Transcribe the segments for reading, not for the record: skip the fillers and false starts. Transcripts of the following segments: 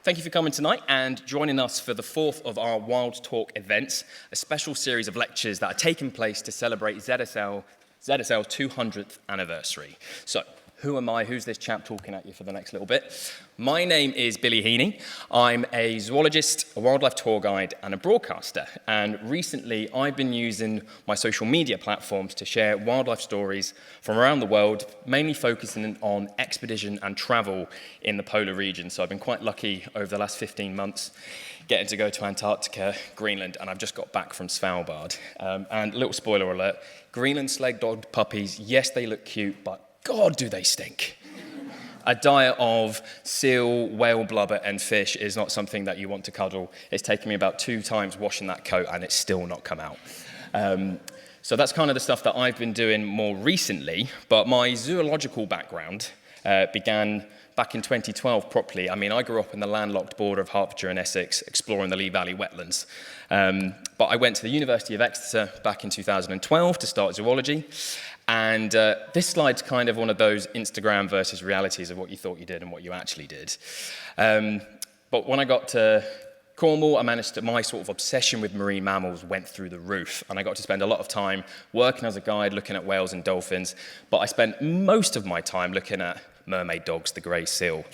Thank you for coming tonight and joining us for the fourth of our Wild Talk events, a special series of lectures that are taking place to celebrate ZSL's 200th anniversary. So, who am I? Who's this chap talking at you for the next little bit? My name is Billy Heaney. I'm a zoologist, a wildlife tour guide, and a broadcaster. And recently, I've been using my social media platforms to share wildlife stories from around the world, mainly focusing on expedition and travel in the polar region. So I've been quite lucky over the last 15 months getting to go to Antarctica, Greenland, and I've just got back from Svalbard. And a little spoiler alert, Greenland sled-dog puppies, yes, they look cute, but God, do they stink. A diet of seal, whale blubber, and fish is not something that you want to cuddle. It's taken me about 2 times washing that coat, and it's still not come out. So that's kind of the stuff that I've been doing more recently, but my zoological background began back in 2012 properly. I mean, I grew up in the landlocked border of Hertfordshire and Essex, exploring the Lee Valley wetlands. But I went to the University of Exeter back in 2012 to start zoology. And this slide's kind of one of those Instagram versus realities of what you thought you did and what you actually did. But when I got to Cornwall, my sort of obsession with marine mammals went through the roof, and I got to spend a lot of time working as a guide, looking at whales and dolphins, but I spent most of my time looking at mermaid dogs, the grey seal.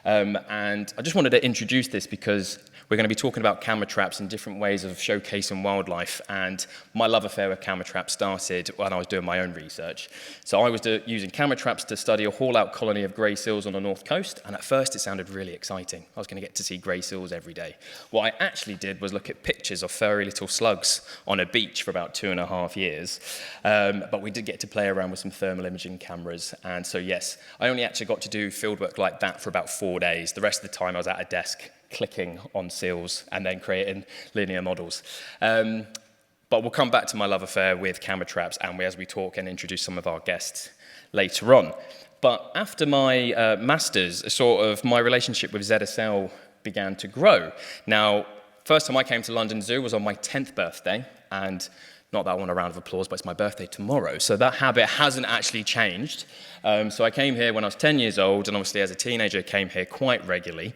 And I just wanted to introduce this because we're going to be talking about camera traps and different ways of showcasing wildlife, and my love affair with camera traps started when I was doing my own research. So I was using camera traps to study a haul-out colony of grey seals on the north coast, and at first it sounded really exciting. I was going to get to see grey seals every day. What I actually did was look at pictures of furry little slugs on a beach for about 2.5 years, but we did get to play around with some thermal imaging cameras, and so yes, I only actually got to do fieldwork like that for about 4 days. The rest of the time I was at a desk clicking on seals and then creating linear models. But we'll come back to my love affair with camera traps and as we talk and introduce some of our guests later on. But after my master's, my relationship with ZSL began to grow. Now, first time I came to London Zoo was on my 10th birthday, and not that I want a round of applause, but it's my birthday tomorrow, so that habit hasn't actually changed. So I came here when I was 10 years old, and obviously as a teenager came here quite regularly.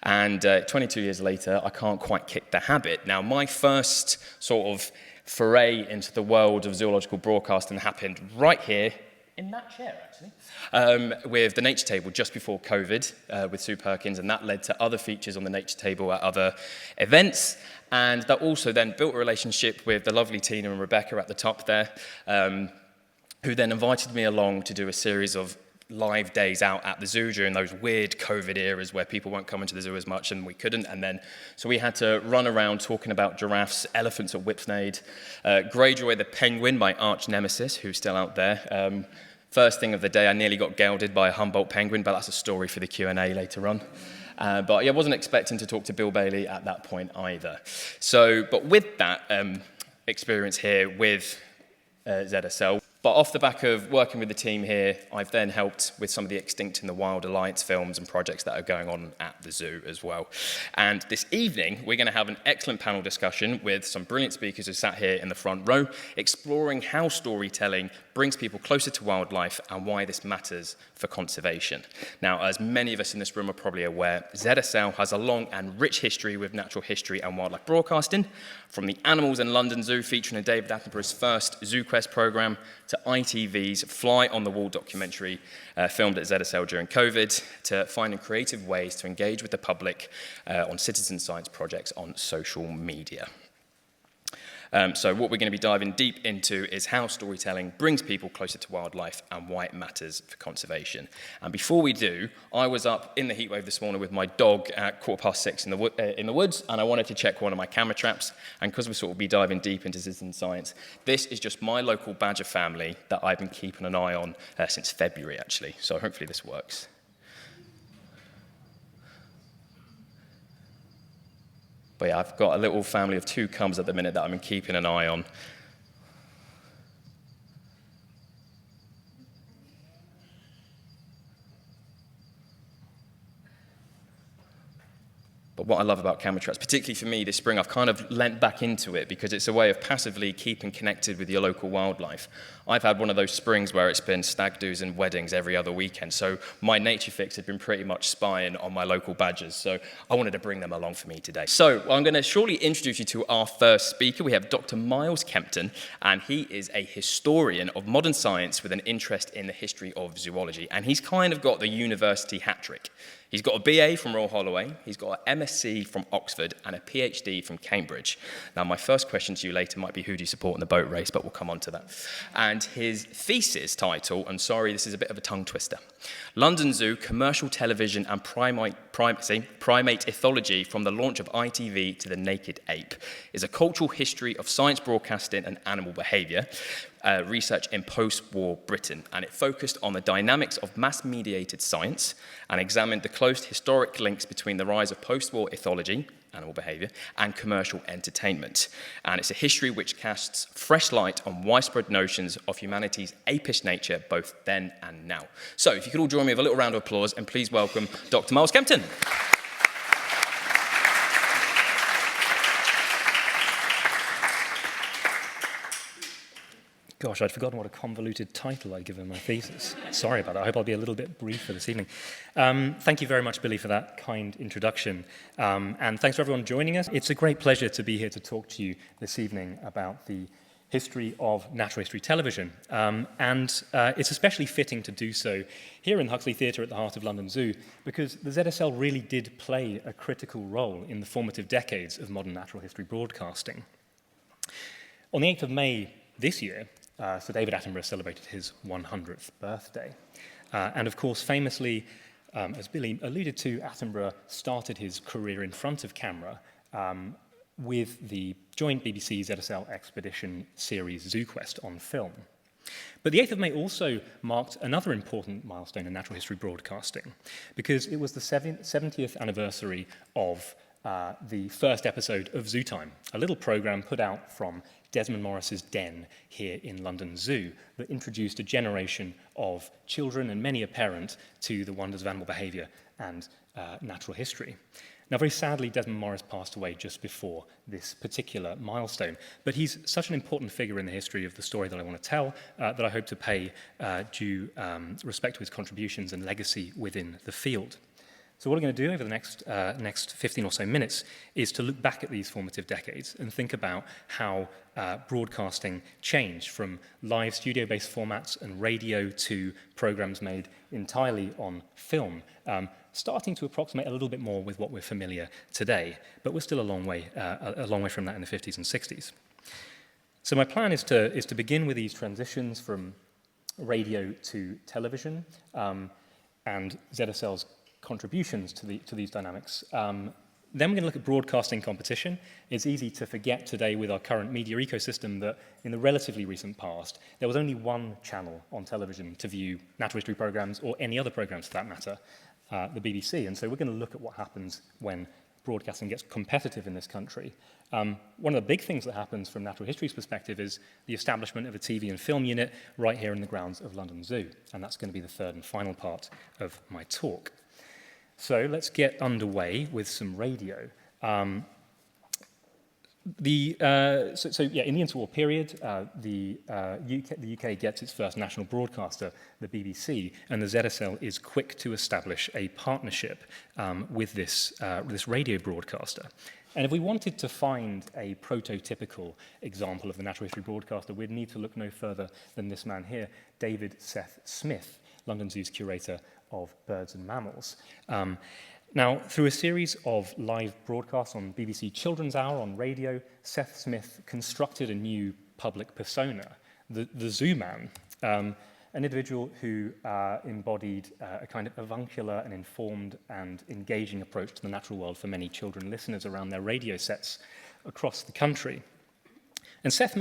And 22 years later, I can't quite kick the habit. Now, my first sort of foray into the world of zoological broadcasting happened right here, in that chair, actually, with the Nature Table just before COVID with Sue Perkins, and that led to other features on the Nature Table at other events. And that also then built a relationship with the lovely Tina and Rebecca at the top there, who then invited me along to do a series of live days out at the zoo during those weird COVID eras where people weren't coming to the zoo as much and we couldn't. And then, so we had to run around talking about giraffes, elephants at Whipsnade, Greyjoy the penguin, my arch nemesis, who's still out there. First thing of the day, I nearly got gelded by a Humboldt penguin, but that's a story for the Q&A later on. But I wasn't expecting to talk to Bill Bailey at that point either. So, but with that experience here with ZSL, but off the back of working with the team here, I've then helped with some of the Extinct in the Wild Alliance films and projects that are going on at the zoo as well. And this evening, we're going to have an excellent panel discussion with some brilliant speakers who sat here in the front row, exploring how storytelling brings people closer to wildlife and why this matters for conservation. Now, as many of us in this room are probably aware, ZSL has a long and rich history with natural history and wildlife broadcasting, from the Animals in London Zoo featuring David Attenborough's first ZooQuest programme to ITV's Fly on the Wall documentary filmed at ZSL during COVID, to finding creative ways to engage with the public on citizen science projects on social media. So what we're going to be diving deep into is how storytelling brings people closer to wildlife and why it matters for conservation. And before we do, I was up in the heatwave this morning with my dog at 6:15 in the woods, and I wanted to check one of my camera traps. And because we'll sort of be diving deep into citizen science, this is just my local badger family that I've been keeping an eye on since February, actually. So hopefully this works. But yeah, I've got a little family of 2 cubs at the minute that I've been keeping an eye on. But what I love about camera traps, particularly for me this spring, I've kind of lent back into it because it's a way of passively keeping connected with your local wildlife. I've had one of those springs where it's been stag do's and weddings every other weekend, so my nature fix had been pretty much spying on my local badgers, so I wanted to bring them along for me today. So I'm going to shortly introduce you to our first speaker. We have Dr. Miles Kempton, and he is a historian of modern science with an interest in the history of zoology, and he's kind of got the university hat trick. He's got a BA from Royal Holloway, he's got an MSc from Oxford, and a PhD from Cambridge. Now, my first question to you later might be, who do you support in the boat race, but we'll come on to that. And his thesis title, and sorry, this is a bit of a tongue twister, London Zoo, Commercial Television and Primate Ethology from the Launch of ITV to the Naked Ape, is a cultural history of science broadcasting and animal behaviour, research in post-war Britain, and it focused on the dynamics of mass-mediated science and examined the close historic links between the rise of post-war ethology, animal behaviour, and commercial entertainment. And it's a history which casts fresh light on widespread notions of humanity's apish nature, both then and now. So, if you could all join me with a little round of applause, and please welcome Dr. Miles Kempton. Gosh, I'd forgotten what a convoluted title I'd given my thesis. Sorry about that. I hope I'll be a little bit brief for this evening. Thank you very much, Billy, for that kind introduction. And thanks for everyone joining us. It's a great pleasure to be here to talk to you this evening about the history of natural history television. It's especially fitting to do so here in the Huxley Theatre at the heart of London Zoo, because the ZSL really did play a critical role in the formative decades of modern natural history broadcasting. On the 8th of May this year, Sir David Attenborough celebrated his 100th birthday. And of course, famously, as Billy alluded to, Attenborough started his career in front of camera with the joint BBC ZSL expedition series ZooQuest on film. But the 8th of May also marked another important milestone in natural history broadcasting, because it was the 70th anniversary of the first episode of Zoo Time, a little programme put out from Desmond Morris's den here in London Zoo that introduced a generation of children and many a parent to the wonders of animal behaviour and natural history. Now, very sadly, Desmond Morris passed away just before this particular milestone, but he's such an important figure in the history of the story that I want to tell that I hope to pay due respect to his contributions and legacy within the field. So what I'm going to do over the next 15 or so minutes is to look back at these formative decades and think about how broadcasting changed from live studio-based formats and radio to programs made entirely on film, starting to approximate a little bit more with what we're familiar today, but we're still a long way from that in the 50s and 60s. So my plan is to begin with these transitions from radio to television and ZSL's contributions to these dynamics. Then we're going to look at broadcasting competition. It's easy to forget today with our current media ecosystem that in the relatively recent past, there was only one channel on television to view natural history programs or any other programs for that matter, the BBC. And so we're going to look at what happens when broadcasting gets competitive in this country. One of the big things that happens from natural history's perspective is the establishment of a TV and film unit right here in the grounds of London Zoo. And that's going to be the third and final part of my talk. So let's get underway with some radio. In the interwar period, the UK gets its first national broadcaster, the BBC, and the ZSL is quick to establish a partnership with this radio broadcaster. And if we wanted to find a prototypical example of the natural history broadcaster, we'd need to look no further than this man here, David Seth Smith, London Zoo's curator of birds and mammals. Now, through a series of live broadcasts on BBC Children's Hour on radio, Seth Smith constructed a new public persona, the Zoo Man, an individual who embodied a kind of avuncular and informed and engaging approach to the natural world for many children listeners around their radio sets across the country. And Seth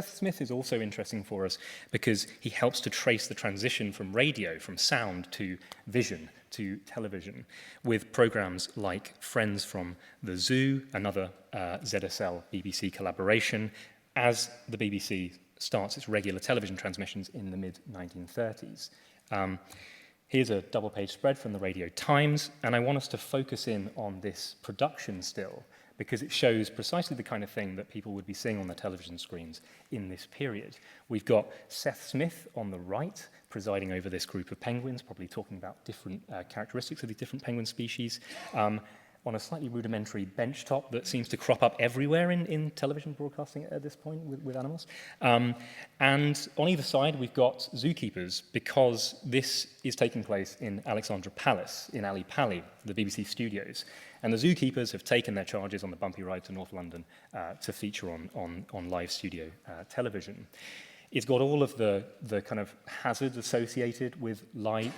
Smith is also interesting for us because he helps to trace the transition from radio, from sound to vision, to television, with programs like Friends from the Zoo, another ZSL BBC collaboration, as the BBC starts its regular television transmissions in the mid-1930s. Here's a double-page spread from the Radio Times, and I want us to focus in on this production still, because it shows precisely the kind of thing that people would be seeing on their television screens in this period. We've got Seth Smith on the right, presiding over this group of penguins, probably talking about different characteristics of these different penguin species, on a slightly rudimentary benchtop that seems to crop up everywhere in television broadcasting at this point with animals. And on either side, we've got zookeepers, because this is taking place in Alexandra Palace, in Ali Pali, the BBC studios. And the zookeepers have taken their charges on the bumpy ride to North London to feature on live studio television. It's got all of the kind of hazards associated with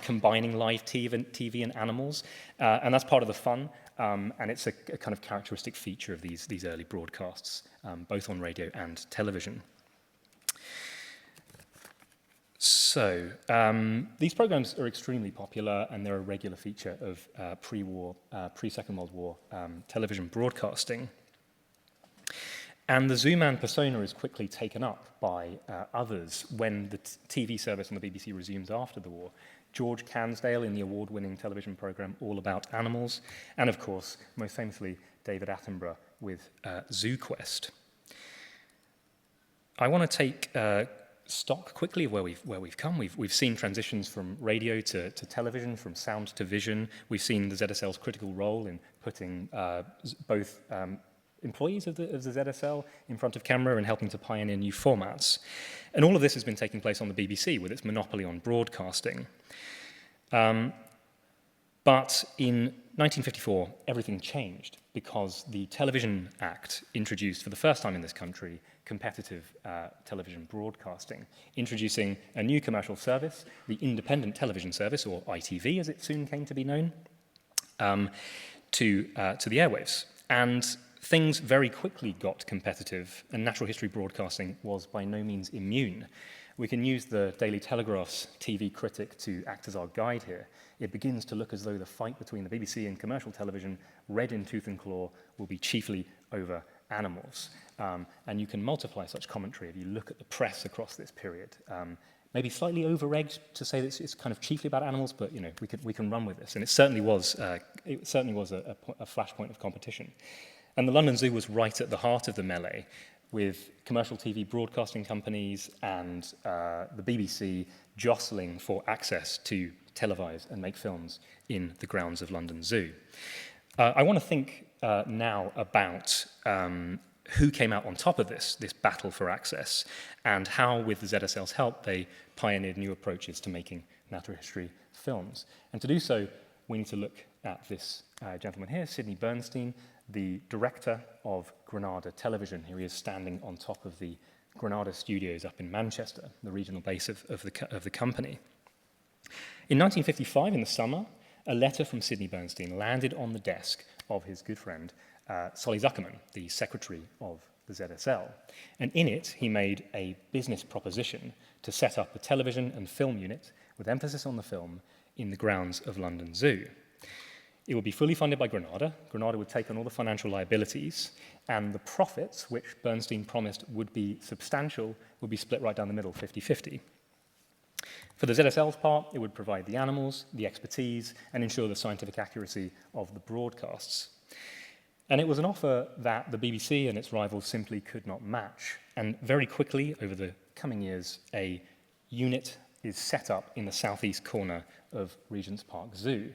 combining live TV and animals, and that's part of the fun, and it's a kind of characteristic feature of these early broadcasts, both on radio and television. So, these programs are extremely popular, and they're a regular feature of pre-Second World War television broadcasting. And the Zooman persona is quickly taken up by others when the TV service on the BBC resumes after the war. George Cansdale in the award-winning television programme All About Animals, and of course, most famously, David Attenborough with Zoo Quest. I want to take stock quickly of where we've come. We've seen transitions from radio to television, from sound to vision. We've seen the ZSL's critical role in putting both employees of the ZSL in front of camera and helping to pioneer new formats. And all of this has been taking place on the BBC with its monopoly on broadcasting. But in 1954, everything changed because the Television Act introduced for the first time in this country competitive television broadcasting, introducing a new commercial service, the Independent Television Service, or ITV as it soon came to be known, to the airwaves. And things very quickly got competitive, and natural history broadcasting was by no means immune. We can use the Daily Telegraph's TV critic to act as our guide here. It begins to look as though the fight between the BBC and commercial television, red in tooth and claw, will be chiefly over animals. And you can multiply such commentary if you look at the press across this period. Maybe slightly over-egged to say that it's kind of chiefly about animals, but you know we can run with this. And it certainly was a flashpoint of competition. And the London Zoo was right at the heart of the melee, with commercial TV broadcasting companies and the BBC jostling for access to televise and make films in the grounds of London Zoo. I want to think now about who came out on top of this battle for access, and how, with the ZSL's help, they pioneered new approaches to making natural history films. And to do so, we need to look at this gentleman here, Sidney Bernstein, the director of Granada Television. Here he is standing on top of the Granada studios up in Manchester, the regional base of the company. In 1955, in the summer, a letter from Sidney Bernstein landed on the desk of his good friend, Solly Zuckerman, the secretary of the ZSL. And in it, he made a business proposition to set up a television and film unit with emphasis on the film in the grounds of London Zoo. It would be fully funded by Granada. Granada would take on all the financial liabilities, and the profits, which Bernstein promised would be substantial, would be split right down the middle, 50-50. For the ZSL's part, it would provide the animals, the expertise, and ensure the scientific accuracy of the broadcasts. And it was an offer that the BBC and its rivals simply could not match. And very quickly, over the coming years, a unit is set up in the southeast corner of Regent's Park Zoo.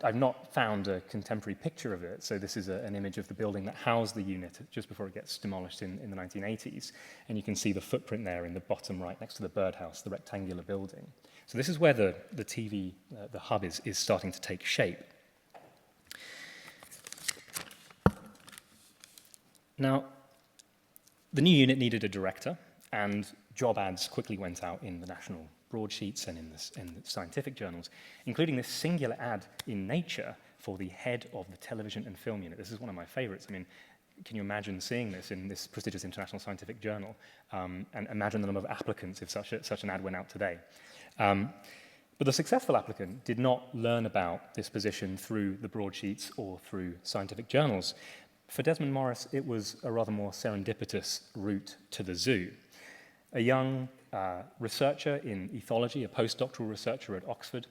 I've not found a contemporary picture of it, so this is an image of the building that housed the unit just before it gets demolished in the 1980s. And you can see the footprint there in the bottom right next to the birdhouse, the rectangular building. So this is where the TV, the hub is starting to take shape. Now, the new unit needed a director, and job ads quickly went out in the national broadsheets and in the scientific journals, including this singular ad in Nature for the head of the television and film unit. This is one of my favorites. I mean, can you imagine seeing this in this prestigious international scientific journal? And imagine the number of applicants if such an ad went out today. But the successful applicant did not learn about this position through the broadsheets or through scientific journals. For Desmond Morris, it was a rather more serendipitous route to the zoo. a young researcher in ethology, a postdoctoral researcher at Oxford.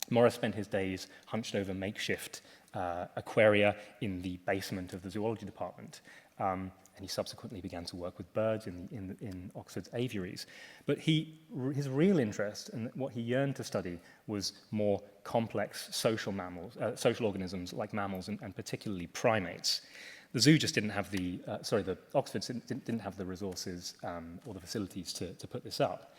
Morris spent his days hunched over makeshift aquaria in the basement of the zoology department, and he subsequently began to work with birds in Oxford's aviaries. But his real interest and what he yearned to study was more complex social organisms like mammals and particularly primates. The zoo just didn't have the Oxford didn't have the resources or the facilities to put this up.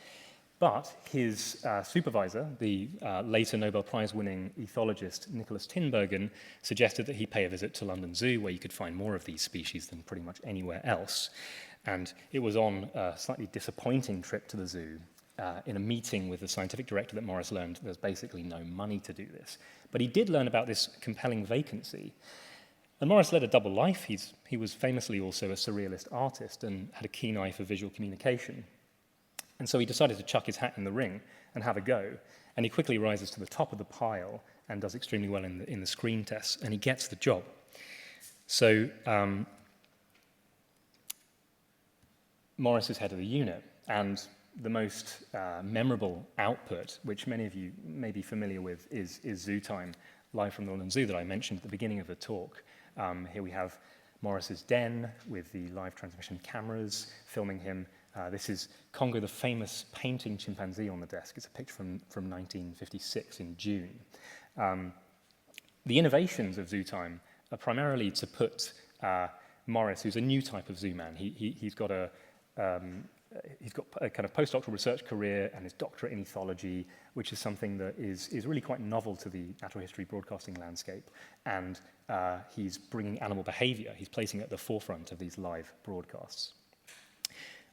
But his supervisor, the later Nobel Prize-winning ethologist Nicholas Tinbergen, suggested that he pay a visit to London Zoo, where you could find more of these species than pretty much anywhere else. And it was on a slightly disappointing trip to the zoo, in a meeting with the scientific director, that Morris learned there's basically no money to do this. But he did learn about this compelling vacancy. And Morris led a double life. He was famously also a surrealist artist and had a keen eye for visual communication. And so he decided to chuck his hat in the ring and have a go. And he quickly rises to the top of the pile and does extremely well in the screen tests, and he gets the job. So Morris is head of the unit, and the most memorable output, which many of you may be familiar with, is Zoo Time, live from the London Zoo, that I mentioned at the beginning of the talk. Here we have Morris's den with the live transmission cameras filming him. This is Congo, the famous painting chimpanzee on the desk. It's a picture from 1956 in June. The innovations of Zoo Time are primarily to put Morris, who's a new type of zoo man. He's got a kind of postdoctoral research career and his doctorate in ethology, which is something that is really quite novel to the natural history broadcasting landscape. And he's bringing animal behavior. He's placing it at the forefront of these live broadcasts.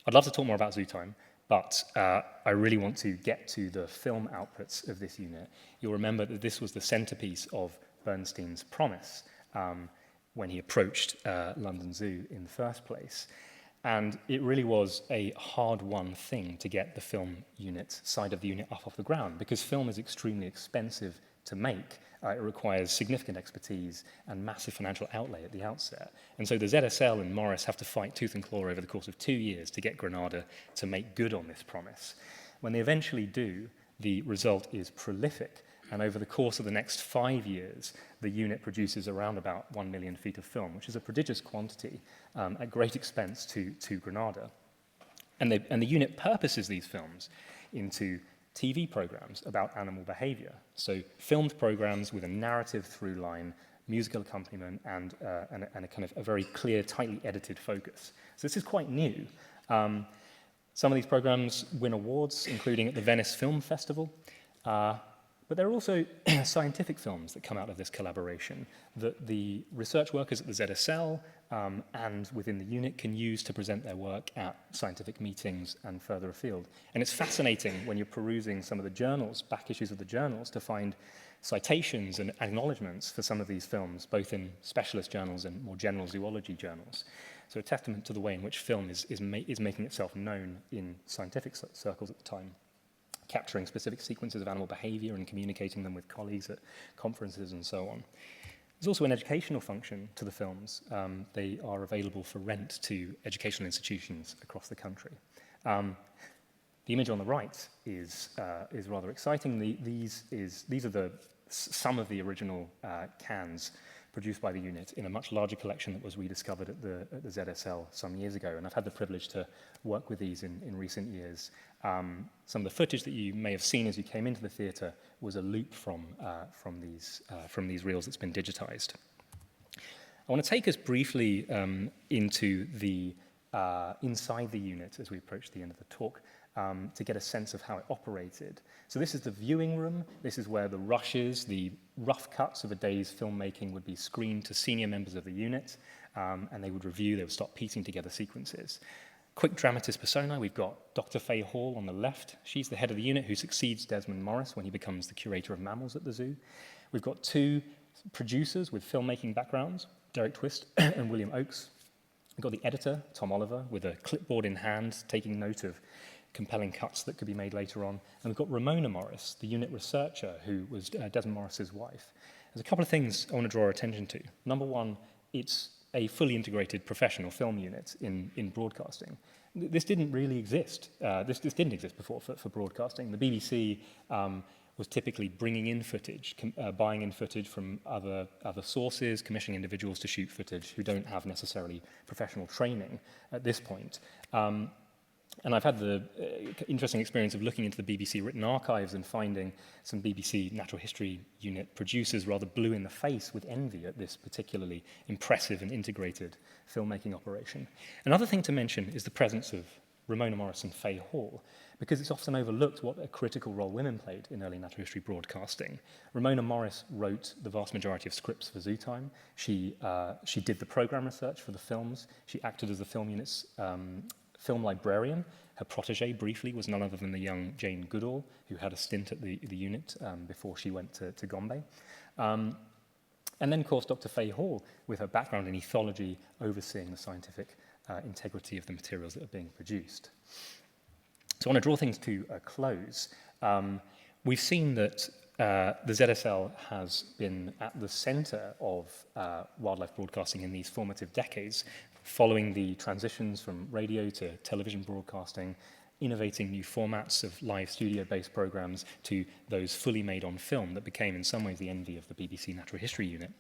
I'd love to talk more about Zoo Time, but I really want to get to the film outputs of this unit. You'll remember that this was the centerpiece of Bernstein's promise when he approached London Zoo in the first place. And it really was a hard-won thing to get the film unit, side of the unit, up off the ground, because film is extremely expensive to make. It requires significant expertise and massive financial outlay at the outset. And so the ZSL and Morris have to fight tooth and claw over the course of 2 years to get Granada to make good on this promise. When they eventually do, the result is prolific. And over the course of the next 5 years, the unit produces around about 1 million feet of film, which is a prodigious quantity at great expense to Granada. And the unit purposes these films into TV programs about animal behavior. So filmed programs with a narrative through line, musical accompaniment, and a kind of a very clear, tightly edited focus. So this is quite new. Some of these programs win awards, including at the Venice Film Festival. But there are also scientific films that come out of this collaboration that the research workers at the ZSL and within the unit can use to present their work at scientific meetings and further afield. And it's fascinating when you're perusing some of the journals, back issues of the journals, to find citations and acknowledgements for some of these films, both in specialist journals and more general zoology journals. So a testament to the way in which film is making itself known in scientific circles at the time, capturing specific sequences of animal behavior and communicating them with colleagues at conferences and so on. There's also an educational function to the films. They are available for rent to educational institutions across the country. The image on the right is rather exciting. These are some of the original cans produced by the unit in a much larger collection that was rediscovered at the ZSL some years ago. And I've had the privilege to work with these in recent years. Some of the footage that you may have seen as you came into the theatre was a loop from these reels that's been digitized. I want to take us briefly into the inside the unit as we approach the end of the talk, to get a sense of how it operated. So this is the viewing room. This is where the rushes, the rough cuts of a day's filmmaking would be screened to senior members of the unit, and they would review, they would start piecing together sequences. Quick dramatist persona, we've got Dr. Faye Hall on the left. She's the head of the unit who succeeds Desmond Morris when he becomes the curator of mammals at the zoo. We've got two producers with filmmaking backgrounds, Derek Twist and William Oakes. We've got the editor, Tom Oliver, with a clipboard in hand, taking note of compelling cuts that could be made later on. And we've got Ramona Morris, the unit researcher, who was Desmond Morris's wife. There's a couple of things I want to draw our attention to. Number one, it's a fully integrated professional film unit in broadcasting. This didn't really exist. This didn't exist before for broadcasting. The BBC was typically bringing in footage, buying in footage from other sources, commissioning individuals to shoot footage who don't have necessarily professional training at this point. And I've had the interesting experience of looking into the BBC written archives and finding some BBC Natural History Unit producers rather blue in the face with envy at this particularly impressive and integrated filmmaking operation. Another thing to mention is the presence of Ramona Morris and Faye Hall, because it's often overlooked what a critical role women played in early natural history broadcasting. Ramona Morris wrote the vast majority of scripts for Zoo Time. She did the program research for the films. She acted as the film unit's film librarian. Her protege, briefly, was none other than the young Jane Goodall, who had a stint at the unit before she went to Gombe. And then, of course, Dr. Faye Hall, with her background in ethology, overseeing the scientific integrity of the materials that are being produced. So I want to draw things to a close. We've seen that the ZSL has been at the center of wildlife broadcasting in these formative decades, following the transitions from radio to television broadcasting, innovating new formats of live studio-based programs to those fully made on film that became in some ways the envy of the BBC Natural History Unit,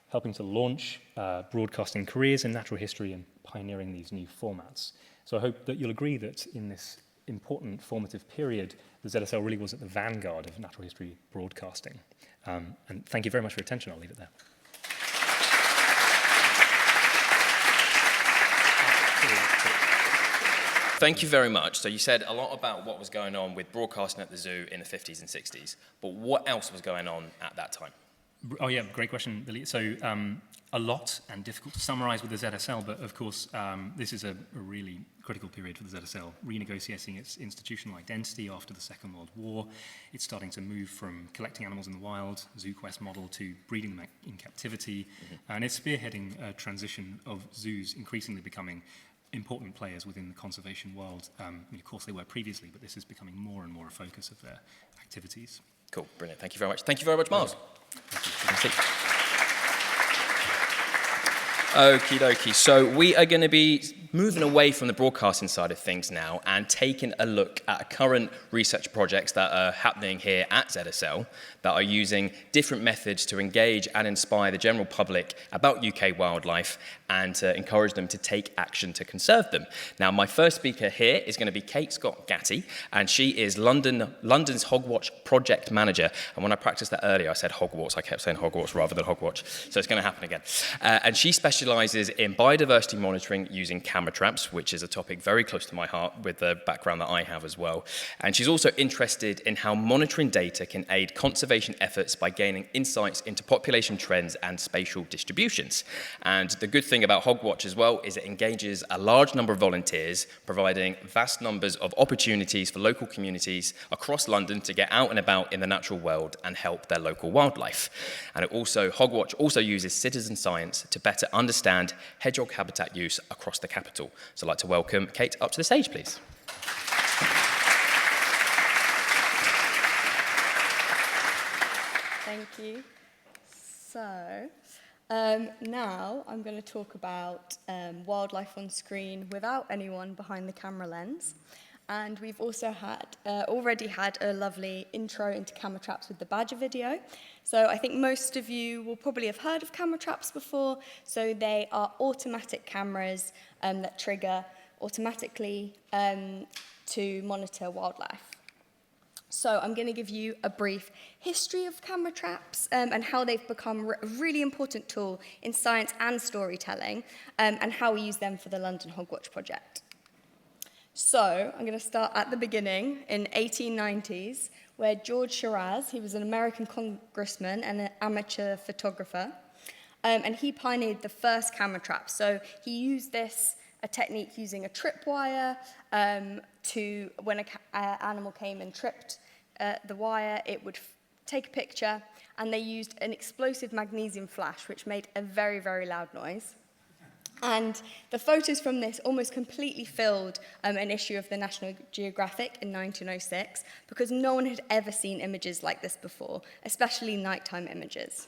helping to launch broadcasting careers in natural history and pioneering these new formats. So I hope that you'll agree that in this important formative period, the ZSL really was at the vanguard of natural history broadcasting. And thank you very much for your attention. I'll leave it there. Thank you very much. So you said a lot about what was going on with broadcasting at the zoo in the 50s and 60s, but what else was going on at that time? Oh yeah, great question, Billy. So a lot, and difficult to summarize with the ZSL, but of course this is a really critical period for the ZSL, renegotiating its institutional identity after the Second World War. It's starting to move from collecting animals in the wild, ZooQuest model, to breeding them in captivity, and it's spearheading a transition of zoos increasingly becoming important players within the conservation world. Of course they were previously, but this is becoming more and more a focus of their activities. Cool, brilliant. Thank you very much. Thank you very much, Miles. Thank you. Okie dokie. So we are going to be moving away from the broadcasting side of things now and taking a look at current research projects that are happening here at ZSL that are using different methods to engage and inspire the general public about UK wildlife and to encourage them to take action to conserve them. Now, my first speaker here is going to be Kate Scott-Gatty, and she is London's HogWatch Project Manager. And when I practiced that earlier, I said Hogwarts. I kept saying Hogwarts rather than Hogwatch, so it's going to happen again. And she specialises in biodiversity monitoring using camera traps, which is a topic very close to my heart with the background that I have as well. And she's also interested in how monitoring data can aid conservation efforts by gaining insights into population trends and spatial distributions. And the good thing about HogWatch as well is it engages a large number of volunteers, providing vast numbers of opportunities for local communities across London to get out and about in the natural world and help their local wildlife. And HogWatch also uses citizen science to better understand hedgehog habitat use across the capital. So I'd like to welcome Kate up to the stage, please. Thank you. So, now I'm going to talk about wildlife on screen without anyone behind the camera lens. And we've also already had a lovely intro into camera traps with the badger video. So I think most of you will probably have heard of camera traps before. So they are automatic cameras that trigger automatically to monitor wildlife. So I'm going to give you a brief history of camera traps and how they've become a really important tool in science and storytelling, and how we use them for the London HogWatch Project. So I'm going to start at the beginning in 1890s, where George Shiraz, he was an American congressman and an amateur photographer, and he pioneered the first camera trap. So he used a technique using a tripwire to, when an animal came and tripped the wire, it would take a picture, and they used an explosive magnesium flash, which made a very, very loud noise. And the photos from this almost completely filled an issue of the National Geographic in 1906, because no one had ever seen images like this before, especially nighttime images.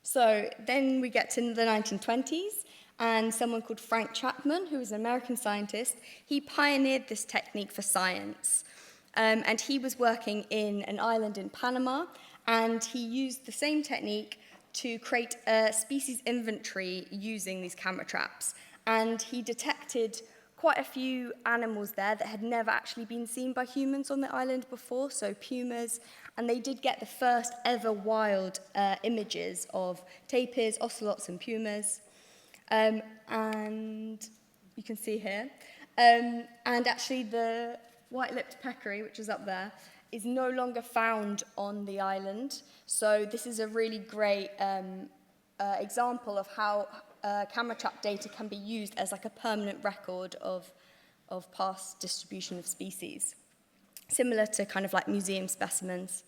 So then we get to the 1920s, and someone called Frank Chapman, who was an American scientist, he pioneered this technique for science. And he was working in an island in Panama, and he used the same technique to create a species inventory using these camera traps. And he detected quite a few animals there that had never actually been seen by humans on the island before, so pumas, and they did get the first ever wild images of tapirs, ocelots, and pumas. And you can see here. And actually the white-lipped peccary, which is up there, is no longer found on the island. So this is a really great example of how camera trap data can be used as like a permanent record of past distribution of species, similar to kind of like museum specimens.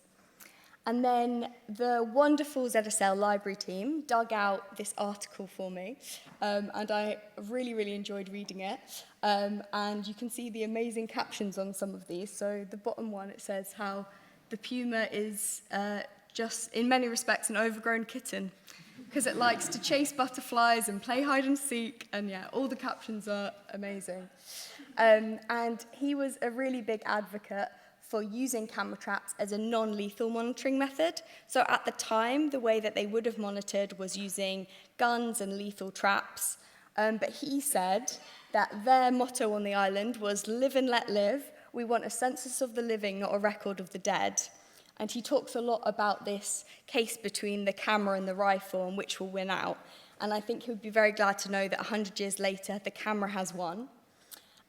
And then the wonderful ZSL library team dug out this article for me, and I really, really enjoyed reading it. And you can see the amazing captions on some of these. So the bottom one, it says how the puma is just, in many respects, an overgrown kitten, because it likes to chase butterflies and play hide and seek, and yeah, all the captions are amazing. And he was a really big advocate for using camera traps as a non-lethal monitoring method. So at the time, the way that they would have monitored was using guns and lethal traps. But he said that their motto on the island was live and let live. We want a census of the living, not a record of the dead. And he talks a lot about this case between the camera and the rifle and which will win out. And I think he would be very glad to know that 100 years later, the camera has won.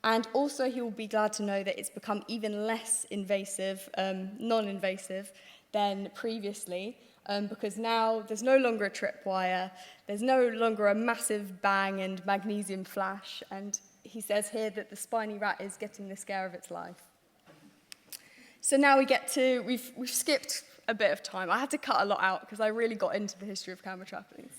And also he will be glad to know that it's become even less invasive, non-invasive than previously, because now there's no longer a tripwire, there's no longer a massive bang and magnesium flash, and he says here that the spiny rat is getting the scare of its life. So now we get to, we've skipped a bit of time. I had to cut a lot out because I really got into the history of camera trappings.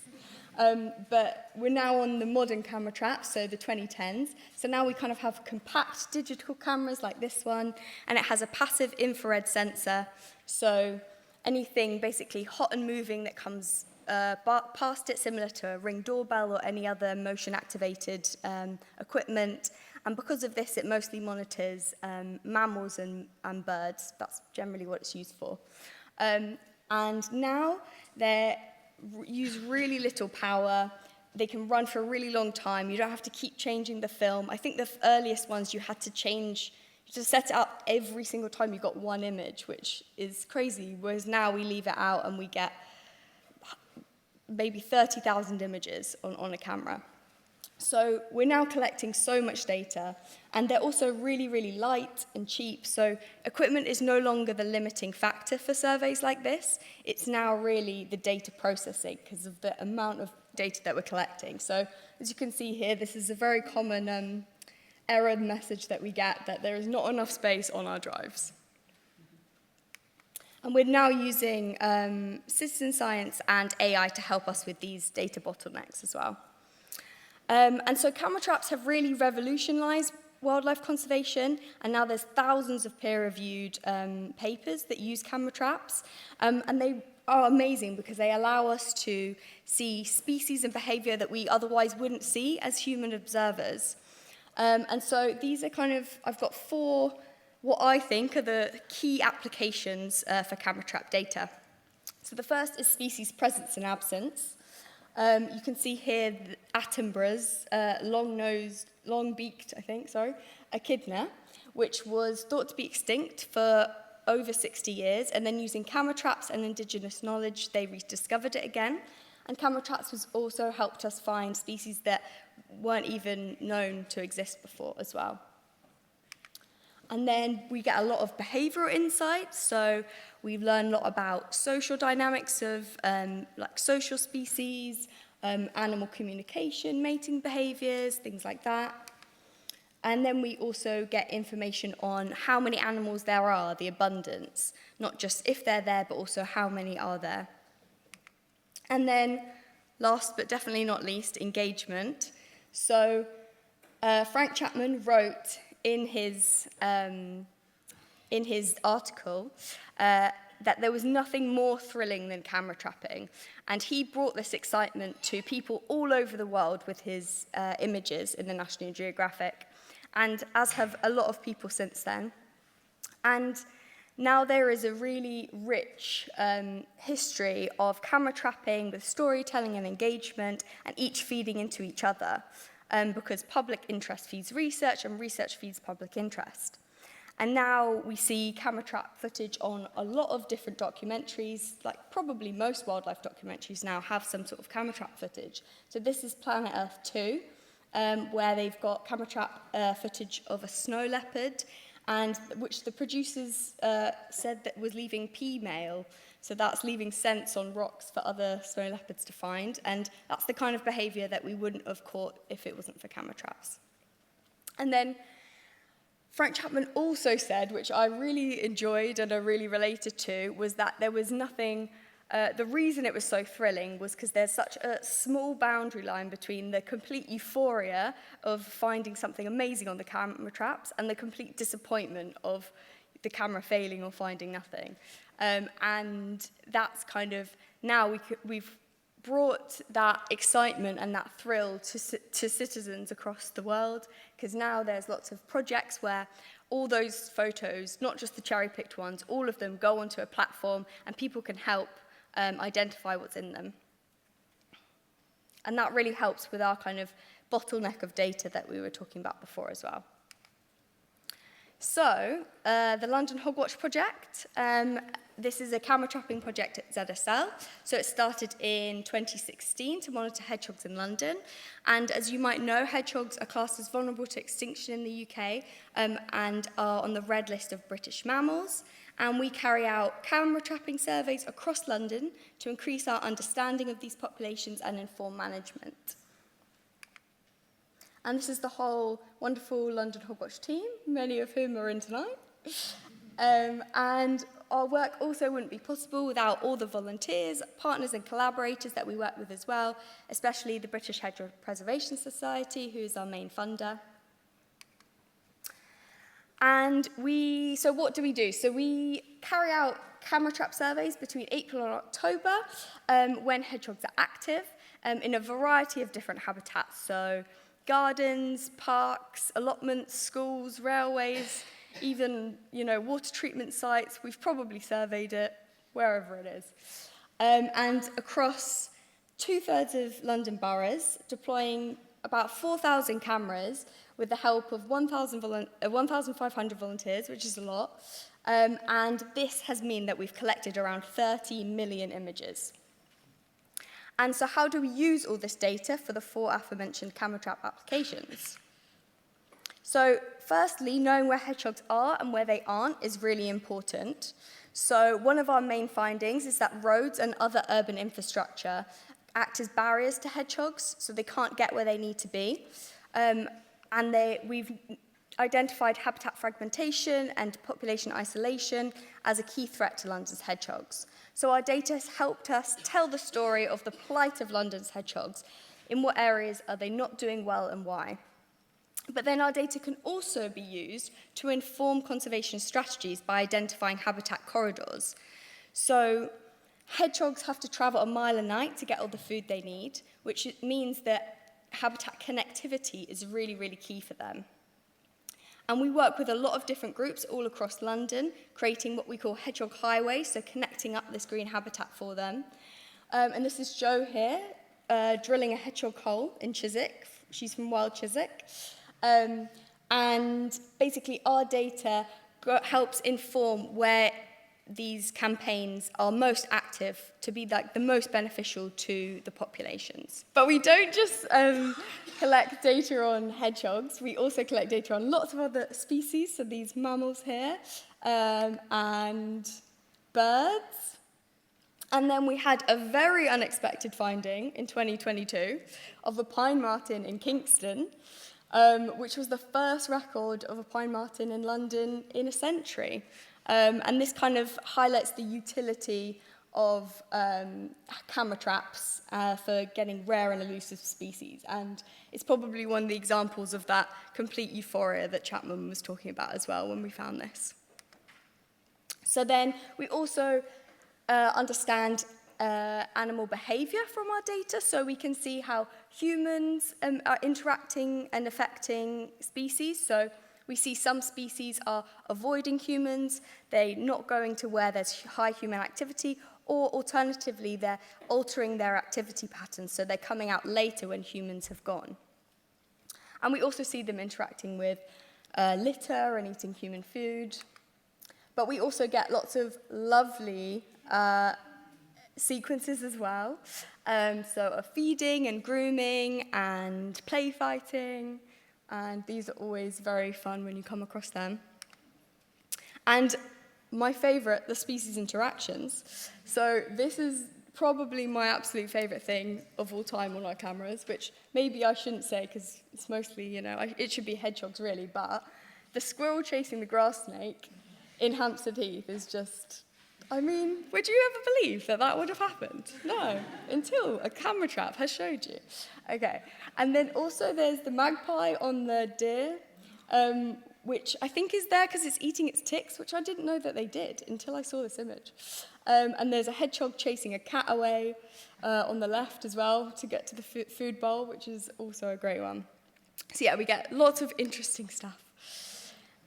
But we're now on the modern camera traps, so the 2010s. So now we kind of have compact digital cameras like this one, and it has a passive infrared sensor. So anything basically hot and moving that comes past it, similar to a Ring doorbell or any other motion-activated equipment. And because of this, it mostly monitors mammals and birds. That's generally what it's used for. And now they're use really little power. They can run for a really long time. You don't have to keep changing the film. I think the earliest ones you had to change, to set it up every single time you got one image, which is crazy, whereas now we leave it out and we get maybe 30,000 images on a camera. So we're now collecting so much data, and they're also really, really light and cheap. So equipment is no longer the limiting factor for surveys like this. It's now really the data processing because of the amount of data that we're collecting. So as you can see here, this is a very common error message that we get, that there is not enough space on our drives. And we're now using citizen science and AI to help us with these data bottlenecks as well. And so camera traps have really revolutionized wildlife conservation, and now there's thousands of peer-reviewed papers that use camera traps, and they are amazing because they allow us to see species and behavior that we otherwise wouldn't see as human observers. And so these are kind of, I've got 4 what I think are the key applications for camera trap data. So the first is species presence and absence. You can see here Attenborough's long-beaked, echidna, which was thought to be extinct for over 60 years, and then using camera traps and indigenous knowledge, they rediscovered it again. And camera traps has also helped us find species that weren't even known to exist before as well. And then we get a lot of behavioral insights. So we've learned a lot about social dynamics of like social species, animal communication, mating behaviors, things like that. And then we also get information on how many animals there are, the abundance, not just if they're there, but also how many are there. And then last but definitely not least, engagement. So Frank Chapman wrote in his article that there was nothing more thrilling than camera trapping. And he brought this excitement to people all over the world with his images in the National Geographic, and as have a lot of people since then. And now there is a really rich history of camera trapping with storytelling and engagement, and each feeding into each other, because public interest feeds research, and research feeds public interest. And now we see camera trap footage on a lot of different documentaries, like probably most wildlife documentaries now have some sort of camera trap footage. So this is Planet Earth 2, where they've got camera trap footage of a snow leopard, and which the producers said that was leaving pea mail. So that's leaving scents on rocks for other snow leopards to find. And that's the kind of behavior that we wouldn't have caught if it wasn't for camera traps. And then Frank Chapman also said, which I really enjoyed and I really related to, was that there was nothing, the reason it was so thrilling was because there's such a small boundary line between the complete euphoria of finding something amazing on the camera traps and the complete disappointment of the camera failing or finding nothing. And that's kind of, now we've brought that excitement and that thrill to citizens across the world, because now there's lots of projects where all those photos, not just the cherry-picked ones, all of them go onto a platform and people can help identify what's in them. And that really helps with our kind of bottleneck of data that we were talking about before as well. So, the London HogWatch Project, this is a camera trapping project at ZSL. So it started in 2016 to monitor hedgehogs in London. And as you might know, hedgehogs are classed as vulnerable to extinction in the UK and are on the red list of British mammals. And we carry out camera trapping surveys across London to increase our understanding of these populations and inform management. And this is the whole wonderful London HogWatch team, many of whom are in tonight. And our work also wouldn't be possible without all the volunteers, partners and collaborators that we work with as well, especially the British Hedgehog Preservation Society, who is our main funder. And so what do we do? So we carry out camera trap surveys between April and October when hedgehogs are active in a variety of different habitats. So gardens, parks, allotments, schools, railways, even, water treatment sites. We've probably surveyed it wherever it is. And across 2/3 of London boroughs, deploying about 4,000 cameras with the help of 1,500 volunteers, which is a lot. And this has meant that we've collected around 30 million images. And so how do we use all this data for the 4 aforementioned camera trap applications? So firstly, knowing where hedgehogs are and where they aren't is really important. So one of our main findings is that roads and other urban infrastructure act as barriers to hedgehogs, so they can't get where they need to be. And we've identified habitat fragmentation and population isolation as a key threat to London's hedgehogs. So our data has helped us tell the story of the plight of London's hedgehogs. In what areas are they not doing well and why? But then our data can also be used to inform conservation strategies by identifying habitat corridors. So hedgehogs have to travel a mile a night to get all the food they need, which means that habitat connectivity is really, really key for them. And we work with a lot of different groups all across London, creating what we call hedgehog highways, so connecting up this green habitat for them. And this is Jo here, drilling a hedgehog hole in Chiswick. She's from Wild Chiswick. And basically our data helps inform where these campaigns are most active to be like the most beneficial to the populations. But we don't just collect data on hedgehogs, we also collect data on lots of other species, so these mammals here, and birds. And then we had a very unexpected finding in 2022 of a pine marten in Kingston, which was the first record of a pine marten in London in a century. And this kind of highlights the utility of camera traps for getting rare and elusive species. And it's probably one of the examples of that complete euphoria that Chapman was talking about as well when we found this. So then we also understand animal behavior from our data, so we can see how humans are interacting and affecting species. So we see some species are avoiding humans, they're not going to where there's high human activity, or alternatively, they're altering their activity patterns, so they're coming out later when humans have gone. And we also see them interacting with litter and eating human food. But we also get lots of lovely sequences as well. So of feeding and grooming and play fighting. And these are always very fun when you come across them. And my favorite, the species interactions. So this is probably my absolute favorite thing of all time on our cameras, which maybe I shouldn't say because it's mostly, it should be hedgehogs really, but the squirrel chasing the grass snake in Hampstead Heath is just, would you ever believe that that would have happened? No, until a camera trap has showed you. Okay, and then also there's the magpie on the deer, which I think is there because it's eating its ticks, which I didn't know that they did until I saw this image. And there's a hedgehog chasing a cat away on the left as well to get to the food bowl, which is also a great one. So yeah, we get lots of interesting stuff.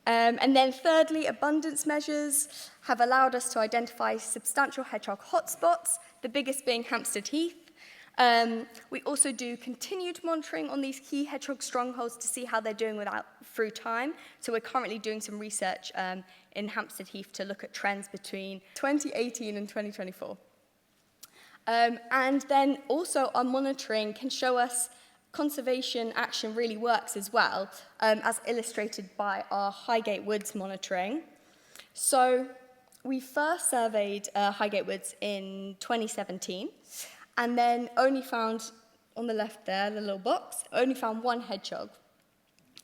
And then thirdly, abundance measures have allowed us to identify substantial hedgehog hotspots, the biggest being Hampstead Heath. We also do continued monitoring on these key hedgehog strongholds to see how they're doing through time. So we're currently doing some research in Hampstead Heath to look at trends between 2018 and 2024. And then also our monitoring can show us conservation action really works as well, as illustrated by our Highgate Woods monitoring. So we first surveyed Highgate Woods in 2017, and then only found, on the left there, the little box, only found one hedgehog.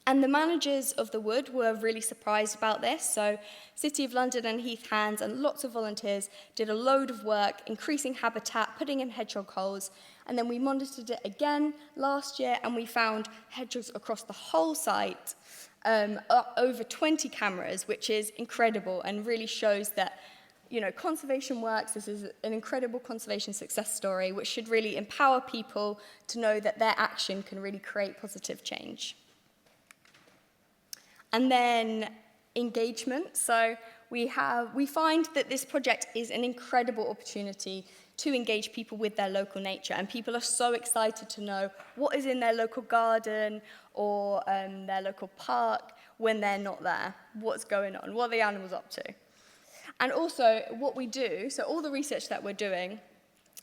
And the managers of the wood were really surprised about this. So City of London and Heath Hands and lots of volunteers did a load of work, increasing habitat, putting in hedgehog holes. And then we monitored it again last year, and we found hedgehogs across the whole site, over 20 cameras, which is incredible and really shows that conservation works. This is an incredible conservation success story, which should really empower people to know that their action can really create positive change. And then engagement. So we find that this project is an incredible opportunity to engage people with their local nature, and people are so excited to know what is in their local garden or their local park when they're not there, what's going on, what are the animals up to. And also what we do, so all the research that we're doing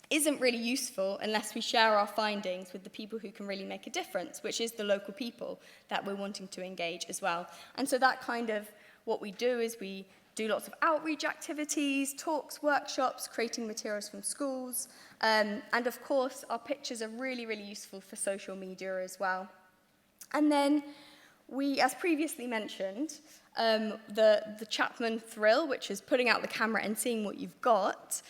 isn't really useful unless we share our findings with the people who can really make a difference, which is the local people that we're wanting to engage as well. And so that kind of what we do is we do lots of outreach activities, talks, workshops, creating materials from schools. And of course, our pictures are really, really useful for social media as well. And then we, as previously mentioned, the Chapman thrill, which is putting out the camera and seeing what you've got,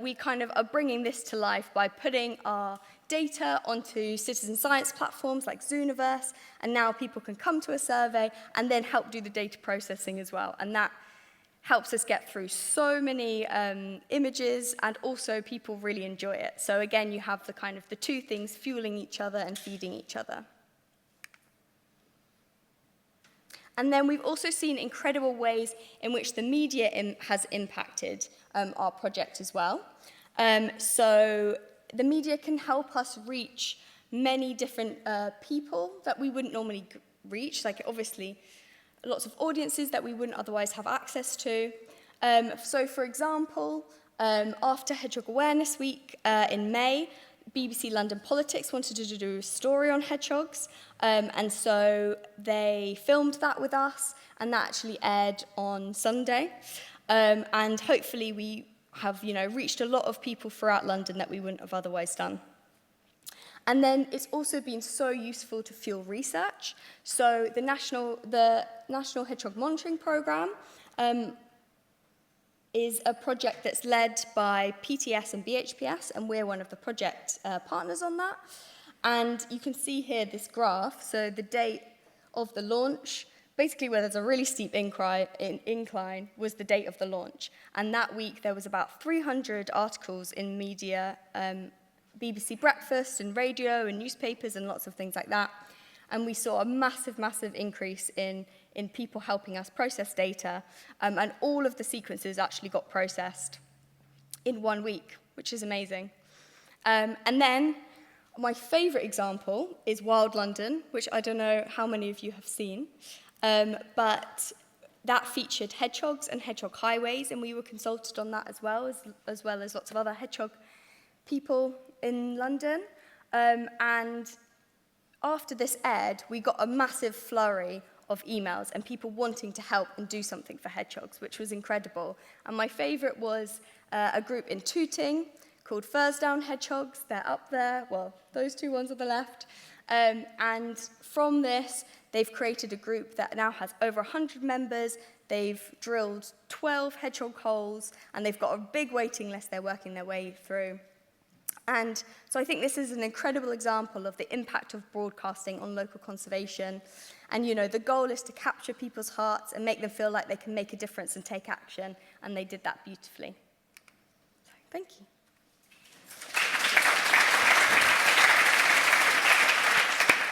we kind of are bringing this to life by putting our data onto citizen science platforms like Zooniverse, and now people can come to a survey and then help do the data processing as well. And that helps us get through so many images, and also people really enjoy it. So again, you have the two things fueling each other and feeding each other. And then we've also seen incredible ways in which the media has impacted our project as well. So the media can help us reach many different people that we wouldn't normally reach, like obviously lots of audiences that we wouldn't otherwise have access to. So for example, after Hedgehog Awareness Week in May, BBC London Politics wanted to do a story on hedgehogs, and so they filmed that with us, and that actually aired on Sunday. And hopefully we have, reached a lot of people throughout London that we wouldn't have otherwise done. And then it's also been so useful to fuel research. So the National Hedgehog Monitoring Programme is a project that's led by PTS and BHPS, and we're one of the project partners on that. And you can see here this graph, so the date of the launch basically where there's a really steep incline was the date of the launch. And that week there was about 300 articles in media, BBC Breakfast and radio and newspapers and lots of things like that. And we saw a massive, massive increase in people helping us process data. And all of the sequences actually got processed in 1 week, which is amazing. And then my favourite example is Wild London, which I don't know how many of you have seen. But that featured hedgehogs and hedgehog highways, and we were consulted on that as well as lots of other hedgehog people in London. And after this aired, we got a massive flurry of emails and people wanting to help and do something for hedgehogs, which was incredible. And my favourite was a group in Tooting called Fursdown Hedgehogs. They're up there, well, those two ones on the left. And from this, they've created a group that now has over 100 members. They've drilled 12 hedgehog holes, and they've got a big waiting list they're working their way through. And so I think this is an incredible example of the impact of broadcasting on local conservation. And, you know, the goal is to capture people's hearts and make them feel like they can make a difference and take action. And they did that beautifully. So, thank you.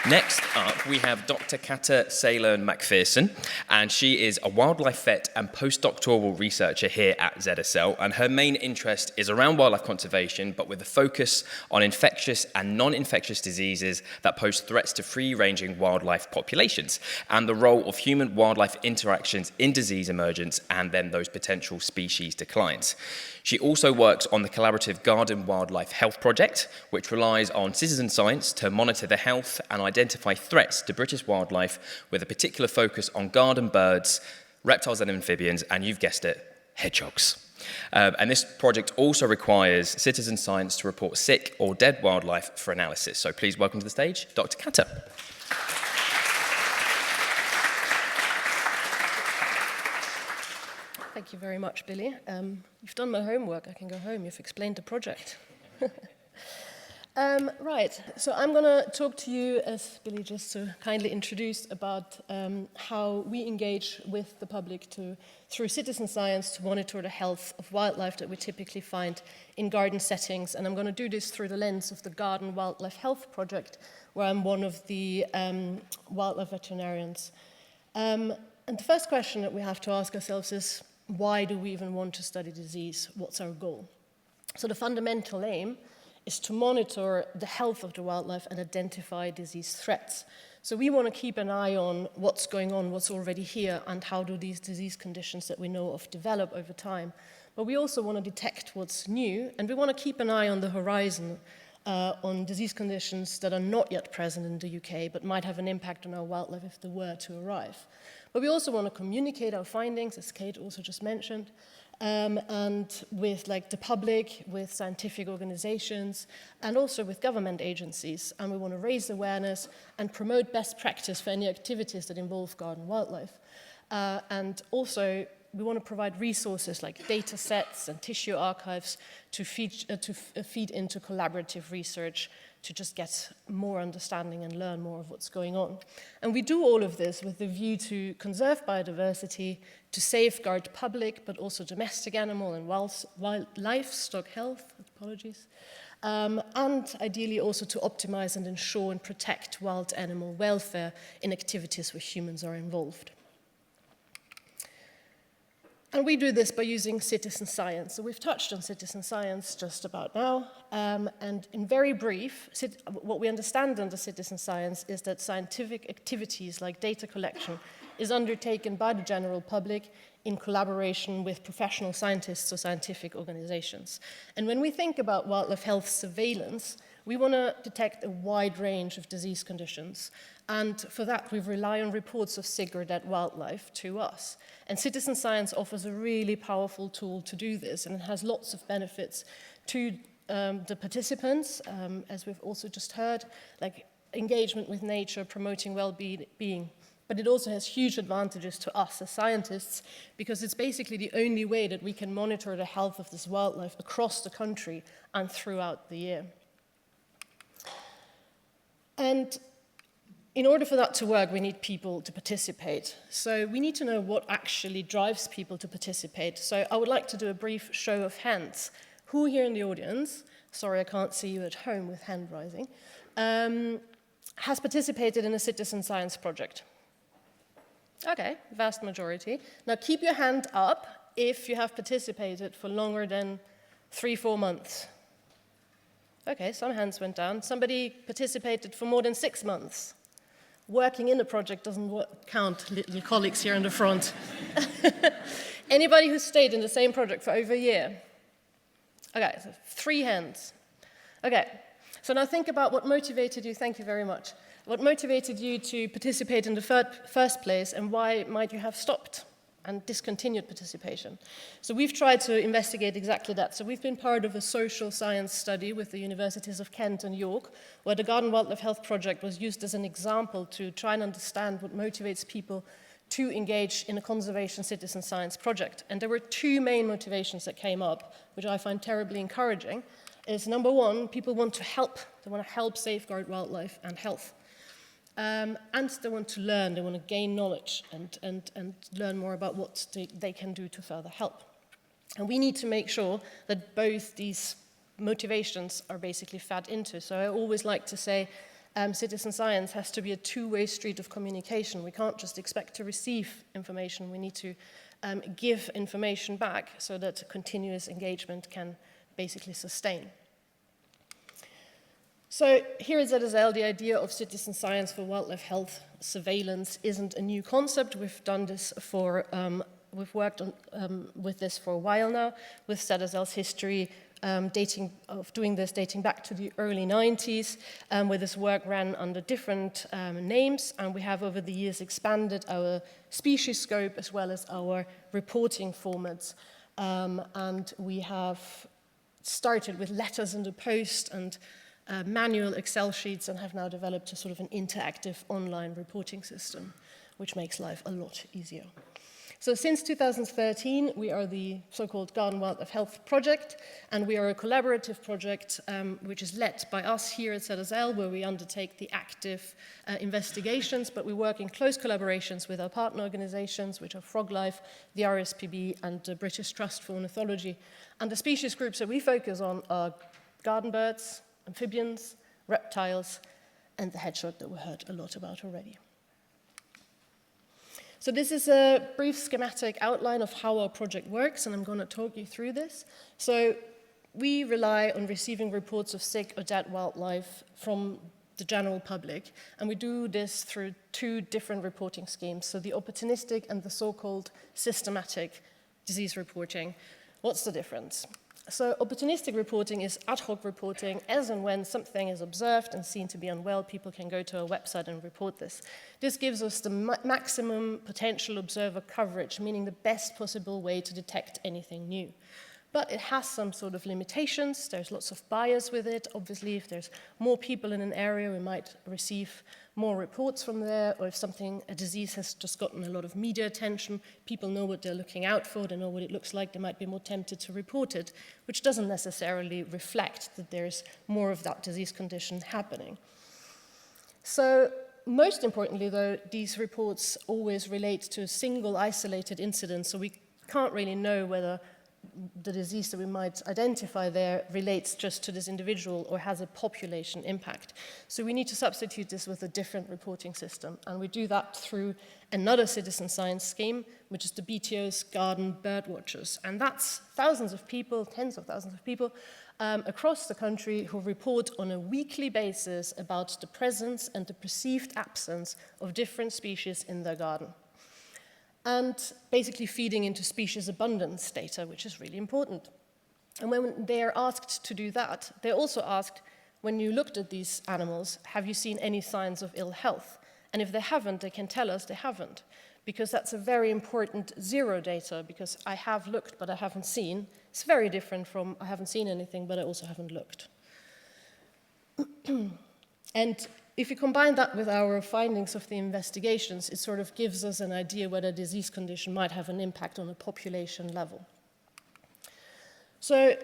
Next up, we have Dr. Katharina Seilern-Macpherson, and she is a wildlife vet and postdoctoral researcher here at ZSL, and her main interest is around wildlife conservation, but with a focus on infectious and non-infectious diseases that pose threats to free-ranging wildlife populations, and the role of human-wildlife interactions in disease emergence and then those potential species declines. She also works on the collaborative Garden Wildlife Health Project, which relies on citizen science to monitor the health and identify threats to British wildlife with a particular focus on garden birds, reptiles and amphibians, and you've guessed it, hedgehogs. And this project also requires citizen science to report sick or dead wildlife for analysis. So please welcome to the stage, Dr. Katharina. Thank you very much, Billy. You've done my homework. I can go home. You've explained the project. Right, so I'm going to talk to you, as Billy just so kindly introduced, about how we engage with the public through citizen science to monitor the health of wildlife that we typically find in garden settings. And I'm going to do this through the lens of the Garden Wildlife Health Project, where I'm one of the wildlife veterinarians. And the first question that we have to ask ourselves is, why do we even want to study disease? What's our goal? So the fundamental aim is to monitor the health of the wildlife and identify disease threats. So we want to keep an eye on what's going on, what's already here, and how do these disease conditions that we know of develop over time. But we also want to detect what's new, and we want to keep an eye on the horizon on disease conditions that are not yet present in the UK, but might have an impact on our wildlife if they were to arrive. But we also want to communicate our findings, as Kate also just mentioned, and with the public, with scientific organizations, and also with government agencies. And we want to raise awareness and promote best practice for any activities that involve garden wildlife. And also, we want to provide resources like data sets and tissue archives to feed into collaborative research to just get more understanding and learn more of what's going on. And we do all of this with the view to conserve biodiversity, to safeguard public, but also domestic animal and wild livestock health, and ideally also to optimize and ensure and protect wild animal welfare in activities where humans are involved. And we do this by using citizen science. So we've touched on citizen science just about now. And in very brief, what we understand under citizen science is that scientific activities like data collection is undertaken by the general public in collaboration with professional scientists or scientific organizations. And when we think about wildlife health surveillance, we want to detect a wide range of disease conditions. And for that, we rely on reports of sick or dead wildlife to us. And citizen science offers a really powerful tool to do this, and it has lots of benefits to the participants, as we've also just heard, like engagement with nature, promoting well-being. But it also has huge advantages to us as scientists, because it's basically the only way that we can monitor the health of this wildlife across the country and throughout the year. And in order for that to work, we need people to participate. So we need to know what actually drives people to participate. So I would like to do a brief show of hands. Who here in the audience, sorry I can't see you at home with hand rising, has participated in a citizen science project? Okay, vast majority. Now keep your hand up if you have participated for longer than 3-4 months. Okay, some hands went down. Somebody participated for more than 6 months. Working in a project doesn't count, little colleagues here in the front. Anybody who stayed in the same project for over a year? Okay, so 3 hands. Okay, so now think about what motivated you, thank you very much, what motivated you to participate in the first place, and why might you have stopped and discontinued participation? So we've tried to investigate exactly that. So we've been part of a social science study with the universities of Kent and York, where the Garden Wildlife Health Project was used as an example to try and understand what motivates people to engage in a conservation citizen science project. And there were 2 main motivations that came up, which I find terribly encouraging, is number 1, people want to help. They want to help safeguard wildlife and health. And they want to learn, they want to gain knowledge and learn more about what they can do to further help. And we need to make sure that both these motivations are basically fed into. So I always like to say citizen science has to be a 2-way street of communication. We can't just expect to receive information, we need to give information back so that continuous engagement can basically sustain. So here at ZSL, the idea of citizen science for wildlife health surveillance isn't a new concept. We've done this for, we've worked on, with this for a while now, with ZSL's history doing this dating back to the early 90s, where this work ran under different names, and we have over the years expanded our species scope as well as our reporting formats. And we have started with letters in the post and manual Excel sheets, and have now developed a sort of an interactive online reporting system, which makes life a lot easier. So since 2013, we are the so-called Garden Wildlife Health Project, and we are a collaborative project which is led by us here at ZSL, where we undertake the active investigations, but we work in close collaborations with our partner organizations, which are FrogLife, the RSPB, and the British Trust for Ornithology. And the species groups that we focus on are garden birds, amphibians, reptiles, and the hedgehog that we heard a lot about already. So this is a brief schematic outline of how our project works, and I'm going to talk you through this. So we rely on receiving reports of sick or dead wildlife from the general public, and we do this through 2 different reporting schemes, so the opportunistic and the so-called systematic disease reporting. What's the difference? So opportunistic reporting is ad hoc reporting. As and when something is observed and seen to be unwell, people can go to our website and report this. This gives us the maximum potential observer coverage, meaning the best possible way to detect anything new. But it has some sort of limitations. There's lots of bias with it. Obviously, if there's more people in an area, we might receive more reports from there, or if a disease has just gotten a lot of media attention, people know what they're looking out for, they know what it looks like, they might be more tempted to report it, which doesn't necessarily reflect that there's more of that disease condition happening. So most importantly, though, these reports always relate to a single isolated incident, so we can't really know whether the disease that we might identify there relates just to this individual or has a population impact. So we need to substitute this with a different reporting system, and we do that through another citizen science scheme, which is the BTO's Garden Bird Watchers. And that's thousands of people, tens of thousands of people, across the country who report on a weekly basis about the presence and the perceived absence of different species in their garden, and basically feeding into species abundance data, which is really important. And when they are asked to do that, they're also asked, when you looked at these animals, have you seen any signs of ill health? And if they haven't, they can tell us they haven't, because that's a very important zero data, because I have looked, but I haven't seen. It's very different from I haven't seen anything, but I also haven't looked. And if you combine that with our findings of the investigations, it sort of gives us an idea whether a disease condition might have an impact on a population level. So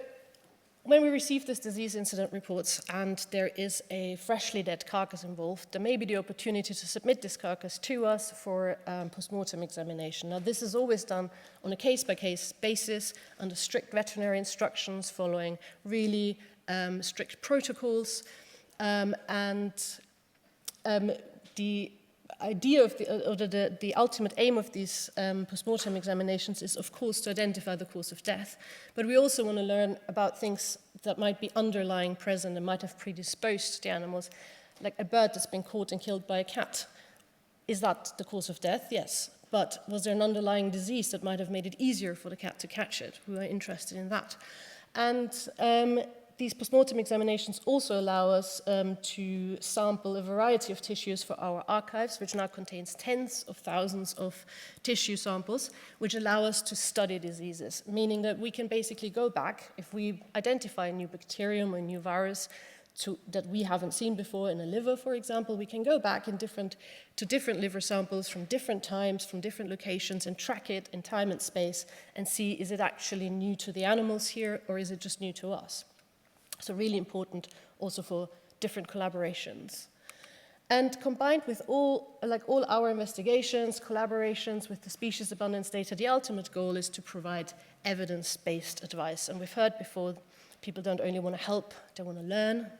when we receive this disease incident reports and there is a freshly dead carcass involved, there may be the opportunity to submit this carcass to us for post-mortem examination. Now, this is always done on a case-by-case basis under strict veterinary instructions, following really strict protocols, the idea of the ultimate aim of these post-mortem examinations is, of course, to identify the cause of death, but we also want to learn about things that might be underlying present and might have predisposed the animals, like a bird that's been caught and killed by a cat. Is that the cause of death? Yes. But was there an underlying disease that might have made it easier for the cat to catch it? We are interested in that. And these postmortem examinations also allow us to sample a variety of tissues for our archives, which now contains tens of thousands of tissue samples, which allow us to study diseases, meaning that we can basically go back, if we identify a new bacterium or a new virus that we haven't seen before in a liver, for example, we can go back to different liver samples from different times, from different locations, and track it in time and space and see, is it actually new to the animals here, or is it just new to us? So really important also for different collaborations. And combined with all our investigations, collaborations with the species abundance data, the ultimate goal is to provide evidence-based advice. And we've heard before, people don't only want to help, they want to learn.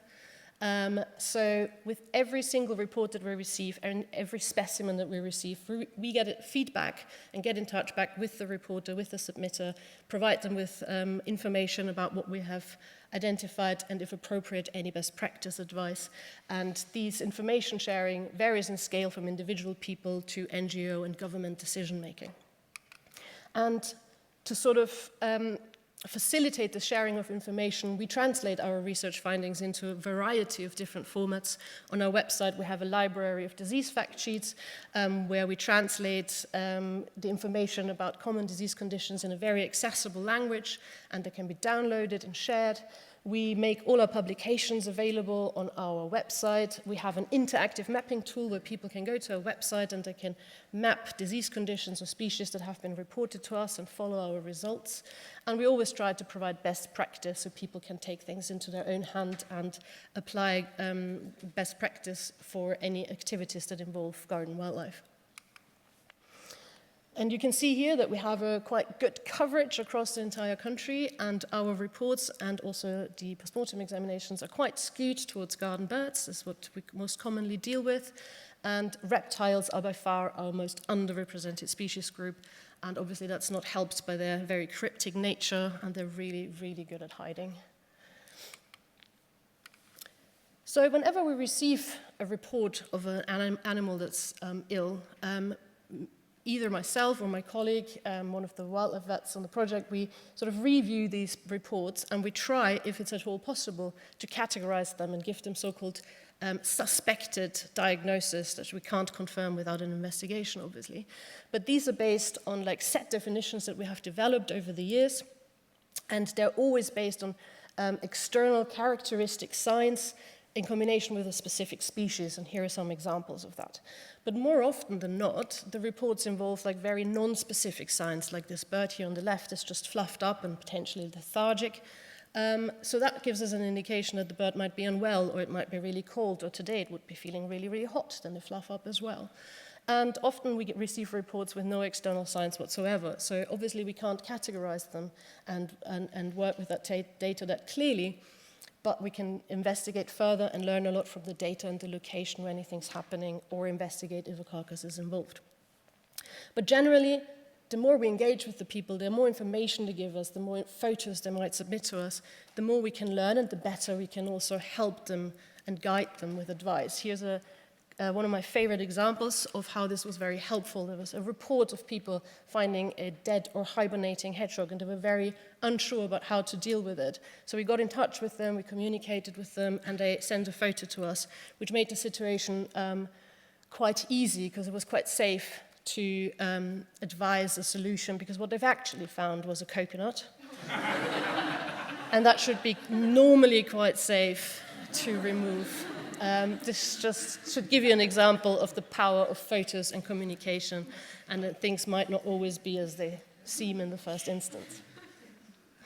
So with every single report that we receive and every specimen that we receive, we get feedback and get in touch back with the reporter, with the submitter, provide them with information about what we have identified and, if appropriate, any best practice advice. And these information sharing varies in scale from individual people to NGO and government decision making. And to sort of facilitate the sharing of information, we translate our research findings into a variety of different formats. On our website, we have a library of disease fact sheets where we translate the information about common disease conditions in a very accessible language, and they can be downloaded and shared. We make all our publications available on our website. We have an interactive mapping tool where people can go to our website and they can map disease conditions or species that have been reported to us and follow our results. And we always try to provide best practice so people can take things into their own hand and apply best practice for any activities that involve garden wildlife. And you can see here that we have a quite good coverage across the entire country, and our reports and also the postmortem examinations are quite skewed towards garden birds. This is what we most commonly deal with. And reptiles are by far our most underrepresented species group. And obviously that's not helped by their very cryptic nature, and they're really, really good at hiding. So whenever we receive a report of an animal that's ill, either myself or my colleague, one of the wildlife vets on the project, we sort of review these reports and we try, if it's at all possible, to categorize them and give them so-called suspected diagnosis that we can't confirm without an investigation, obviously. But these are based on set definitions that we have developed over the years, and they're always based on external characteristic signs in combination with a specific species, and here are some examples of that. But more often than not, the reports involve very non-specific signs, like this bird here on the left is just fluffed up and potentially lethargic. So that gives us an indication that the bird might be unwell, or it might be really cold, or today it would be feeling really, really hot, then they fluff up as well. And often we receive reports with no external signs whatsoever. So obviously we can't categorize them and work with that data that clearly, but we can investigate further and learn a lot from the data and the location where anything's happening, or investigate if a carcass is involved. But generally, the more we engage with the people, the more information they give us, the more photos they might submit to us, the more we can learn, and the better we can also help them and guide them with advice. Here's one of my favorite examples of how this was very helpful. There was a report of people finding a dead or hibernating hedgehog, and they were very unsure about how to deal with it. So we got in touch with them, we communicated with them, and they sent a photo to us, which made the situation quite easy, because it was quite safe to advise a solution, because what they've actually found was a coconut. And that should be normally quite safe to remove. This just should give you an example of the power of photos and communication, and that things might not always be as they seem in the first instance.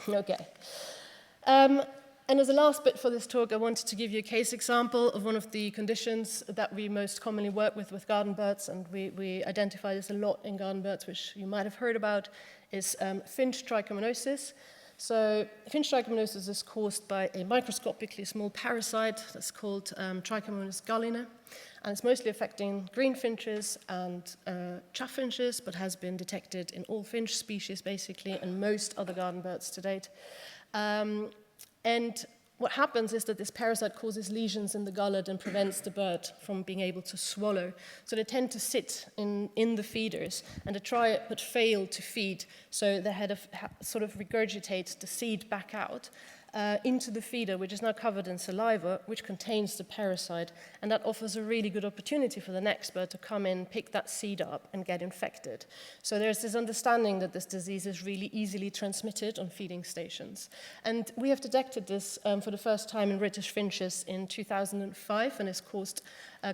Okay. And as a last bit for this talk, I wanted to give you a case example of one of the conditions that we most commonly work with garden birds, and we identify this a lot in garden birds, which you might have heard about, is finch trichomoniasis. So finch trichomoniasis is caused by a microscopically small parasite that's called Trichomonas gallina, and it's mostly affecting greenfinches and chaffinches, but has been detected in all finch species basically, and most other garden birds to date. And what happens is that this parasite causes lesions in the gullet and prevents the bird from being able to swallow. So they tend to sit in the feeders, and they try it but fail to feed. So they had sort of regurgitate the seed back out into the feeder, which is now covered in saliva, which contains the parasite. And that offers a really good opportunity for the next bird to come in, pick that seed up, and get infected. So there's this understanding that this disease is really easily transmitted on feeding stations. And we have detected this for the first time in British finches in 2005, and it's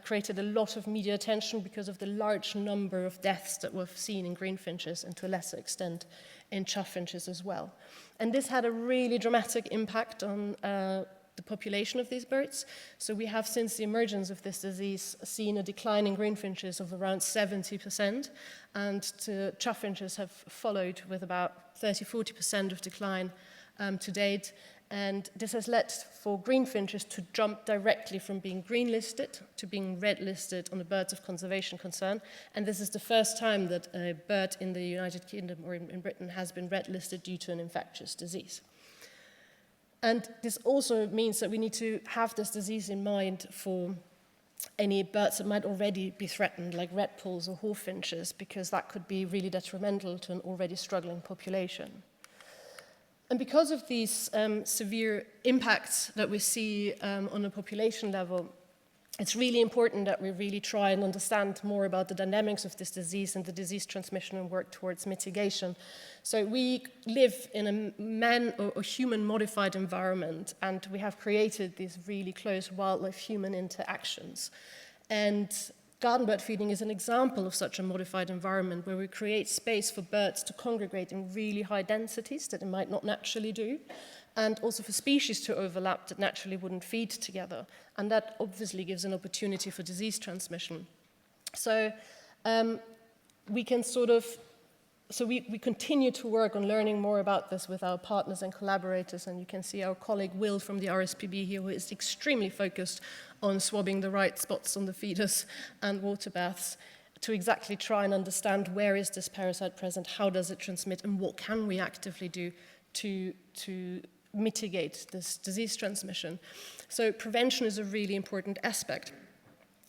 created a lot of media attention because of the large number of deaths that we've seen in greenfinches, and to a lesser extent in chaffinches as well. And this had a really dramatic impact on the population of these birds. So we have, since the emergence of this disease, seen a decline in greenfinches of around 70%, and chaffinches have followed with about 30-40% of decline to date. And this has led for greenfinches to jump directly from being green listed to being red listed on the birds of conservation concern. And this is the first time that a bird in the United Kingdom or in Britain has been red listed due to an infectious disease. And this also means that we need to have this disease in mind for any birds that might already be threatened, like redpolls or hawfinches, because that could be really detrimental to an already struggling population. And because of these severe impacts that we see on a population level, it's really important that we really try and understand more about the dynamics of this disease and the disease transmission and work towards mitigation. So we live in a man or human-modified environment, and we have created these really close wildlife-human interactions. And garden bird feeding is an example of such a modified environment where we create space for birds to congregate in really high densities that they might not naturally do, and also for species to overlap that naturally wouldn't feed together. And that obviously gives an opportunity for disease transmission. So we continue to work on learning more about this with our partners and collaborators, and you can see our colleague Will from the RSPB here, who is extremely focused on swabbing the right spots on the feeders and water baths to exactly try and understand where is this parasite present, how does it transmit, and what can we actively do to mitigate this disease transmission. So prevention is a really important aspect.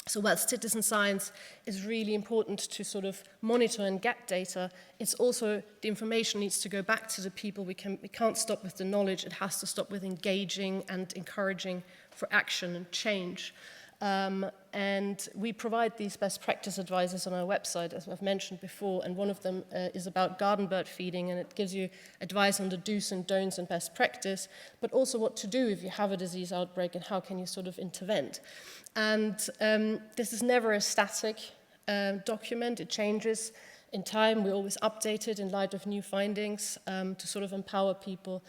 So while citizen science is really important to sort of monitor and get data, it's also the information needs to go back to the people. We can't stop with the knowledge. It has to stop with engaging and encouraging for action and change. And we provide these best practice advices on our website, as I've mentioned before, and one of them is about garden bird feeding, and it gives you advice on the do's and don'ts and best practice, but also what to do if you have a disease outbreak and how can you sort of intervene. And this is never a static document. It changes in time. We always update it in light of new findings to sort of empower people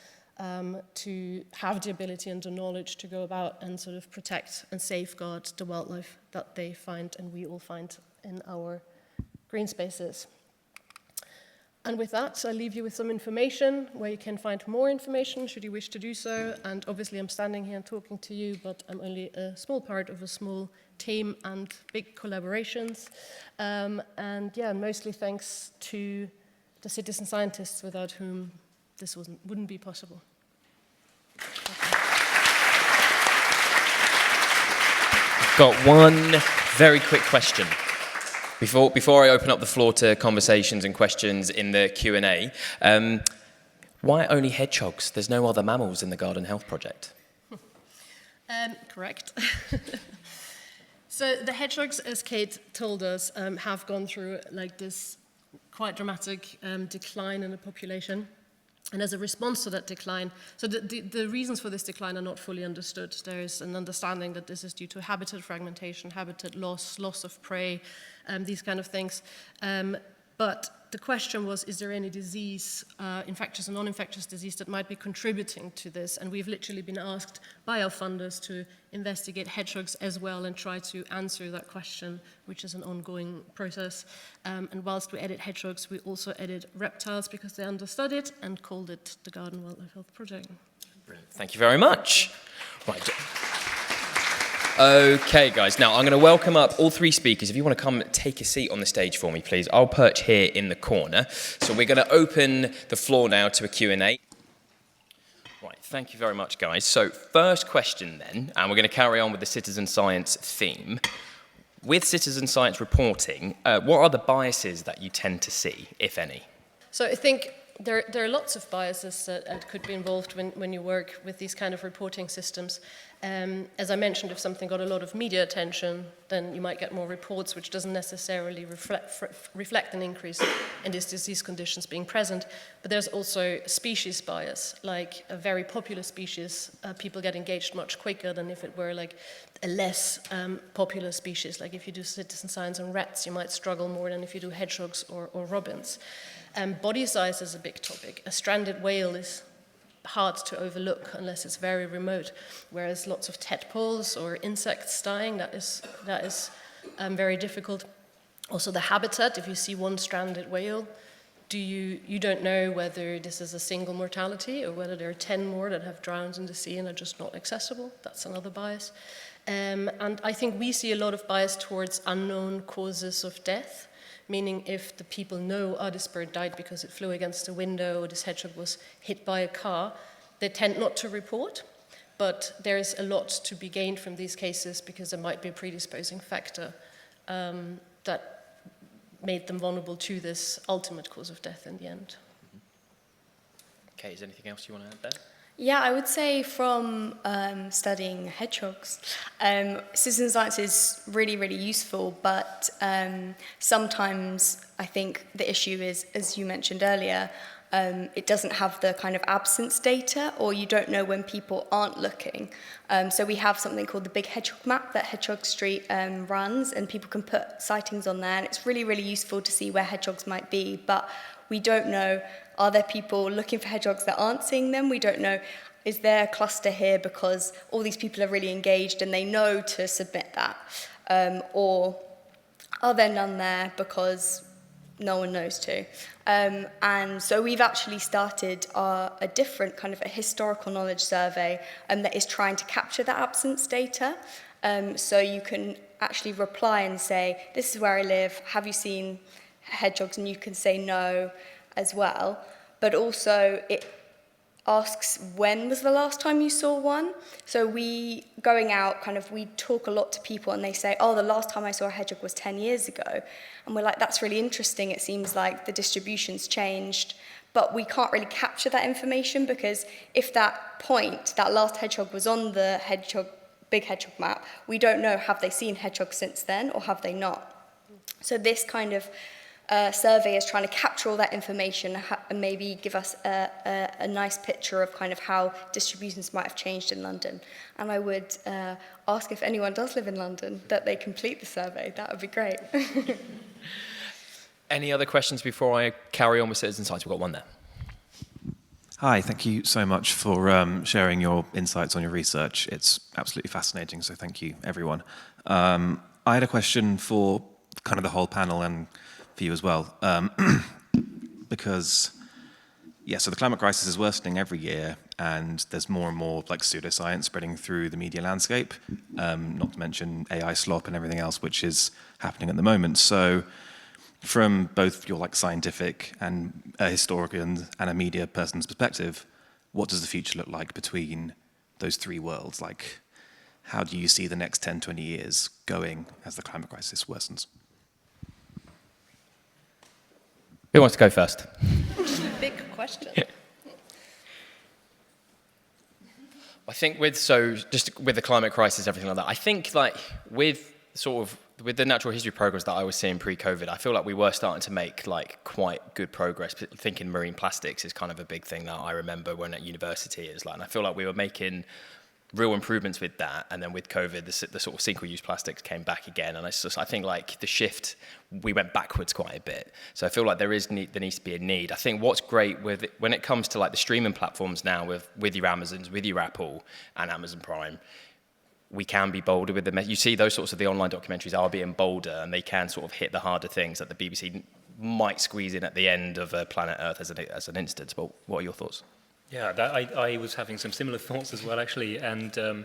to have the ability and the knowledge to go about and sort of protect and safeguard the wildlife that they find and we all find in our green spaces. And with that, I leave you with some information where you can find more information should you wish to do so. And obviously I'm standing here and talking to you, but I'm only a small part of a small team and big collaborations. And yeah, mostly thanks to the citizen scientists without whom this wouldn't be possible. Got one very quick question. Before I open up the floor to conversations and questions in the Q&A, why only hedgehogs? There's no other mammals in the Garden Health Project. Correct. So the hedgehogs, as Kate told us, have gone through like this quite dramatic decline in the population. And as a response to that decline, so the reasons for this decline are not fully understood. There is an understanding that this is due to habitat fragmentation, habitat loss of prey, these kind of things. But the question was, is there any disease, infectious or non-infectious disease, that might be contributing to this? And we've literally been asked by our funders to investigate hedgehogs as well and try to answer that question, which is an ongoing process. And whilst we edit hedgehogs, we also edit reptiles because they're understudied, and called it the Garden Wildlife Health Project. Brilliant. Thank you very much. Right. Okay, guys. Now, I'm going to welcome up all three speakers. If you want to come take a seat on the stage for me, please. I'll perch here in the corner. So we're going to open the floor now to a Q&A. Right, thank you very much, guys. So first question then, and we're going to carry on with the citizen science theme. With citizen science reporting, what are the biases that you tend to see, if any? So I think there are lots of biases that could be involved when you work with these kind of reporting systems. As I mentioned, if something got a lot of media attention, then you might get more reports, which doesn't necessarily reflect an increase in these disease conditions being present. But there's also species bias, like a very popular species, people get engaged much quicker than if it were like a less popular species. Like if you do citizen science on rats, you might struggle more than if you do hedgehogs or robins. Body size is a big topic. A stranded whale is hard to overlook unless it's very remote, whereas lots of tadpoles or insects dying, that is very difficult. Also the habitat, if you see one stranded whale, you don't know whether this is a single mortality or whether there are 10 more that have drowned in the sea and are just not accessible. That's another bias. And I think we see a lot of bias towards unknown causes of death. Meaning if the people know, oh, this bird died because it flew against a window, or this hedgehog was hit by a car, they tend not to report. But there's a lot to be gained from these cases because there might be a predisposing factor that made them vulnerable to this ultimate cause of death in the end. Okay, is there anything else you want to add there? Yeah, I would say from studying hedgehogs, citizen science is really, really useful, but sometimes I think the issue is, as you mentioned earlier, it doesn't have the kind of absence data, or you don't know when people aren't looking. So we have something called the Big Hedgehog Map that Hedgehog Street runs, and people can put sightings on there, and it's really, really useful to see where hedgehogs might be, but we don't know, are there people looking for hedgehogs that aren't seeing them? We don't know, is there a cluster here because all these people are really engaged and they know to submit that? Or are there none there because no one knows to? And so we've actually started a different kind of a historical knowledge survey that is trying to capture that absence data. So you can actually reply and say, this is where I live, have you seen hedgehogs? And you can say no as well. But also it asks, when was the last time you saw one? So we, going out, we talk a lot to people and they say, oh, the last time I saw a hedgehog was 10 years ago. And we're like, that's really interesting. It seems like the distribution's changed. But we can't really capture that information because if that point, that last hedgehog was on the Big Hedgehog Map, we don't know, have they seen hedgehogs since then or have they not? So this kind of survey is trying to capture all that information and maybe give us a nice picture of kind of how distributions might have changed in London. And I would ask if anyone does live in London that they complete the survey. That would be great. Any other questions before I carry on with citizen science? We've got one there. Hi, thank you so much for sharing your insights on your research. It's absolutely fascinating, so thank you, everyone. I had a question for kind of the whole panel and for you as well, because, so the climate crisis is worsening every year, and there's more and more pseudoscience spreading through the media landscape, not to mention AI slop and everything else which is happening at the moment. So from both your scientific and a historian and a media person's perspective, what does the future look like between those three worlds? How do you see the next 10, 20 years going as the climate crisis worsens? Who wants to go first? Big question. I think with the climate crisis, everything like that, I think with the natural history programs that I was seeing pre-COVID, I feel like we were starting to make quite good progress. Thinking marine plastics is kind of a big thing that I remember when at university. And I feel like we were making real improvements with that, and then with COVID, the sort of single-use plastics came back again, and I think like the shift, we went backwards quite a bit. So I feel like there needs to be a need. I think what's great with it, when it comes to like the streaming platforms now, with your Amazons, with your Apple and Amazon Prime, we can be bolder with them. You see those sorts of the online documentaries are being bolder, and they can sort of hit the harder things that the BBC might squeeze in at the end of Planet Earth as an instance. But what are your thoughts? Yeah, I was having some similar thoughts as well, actually. And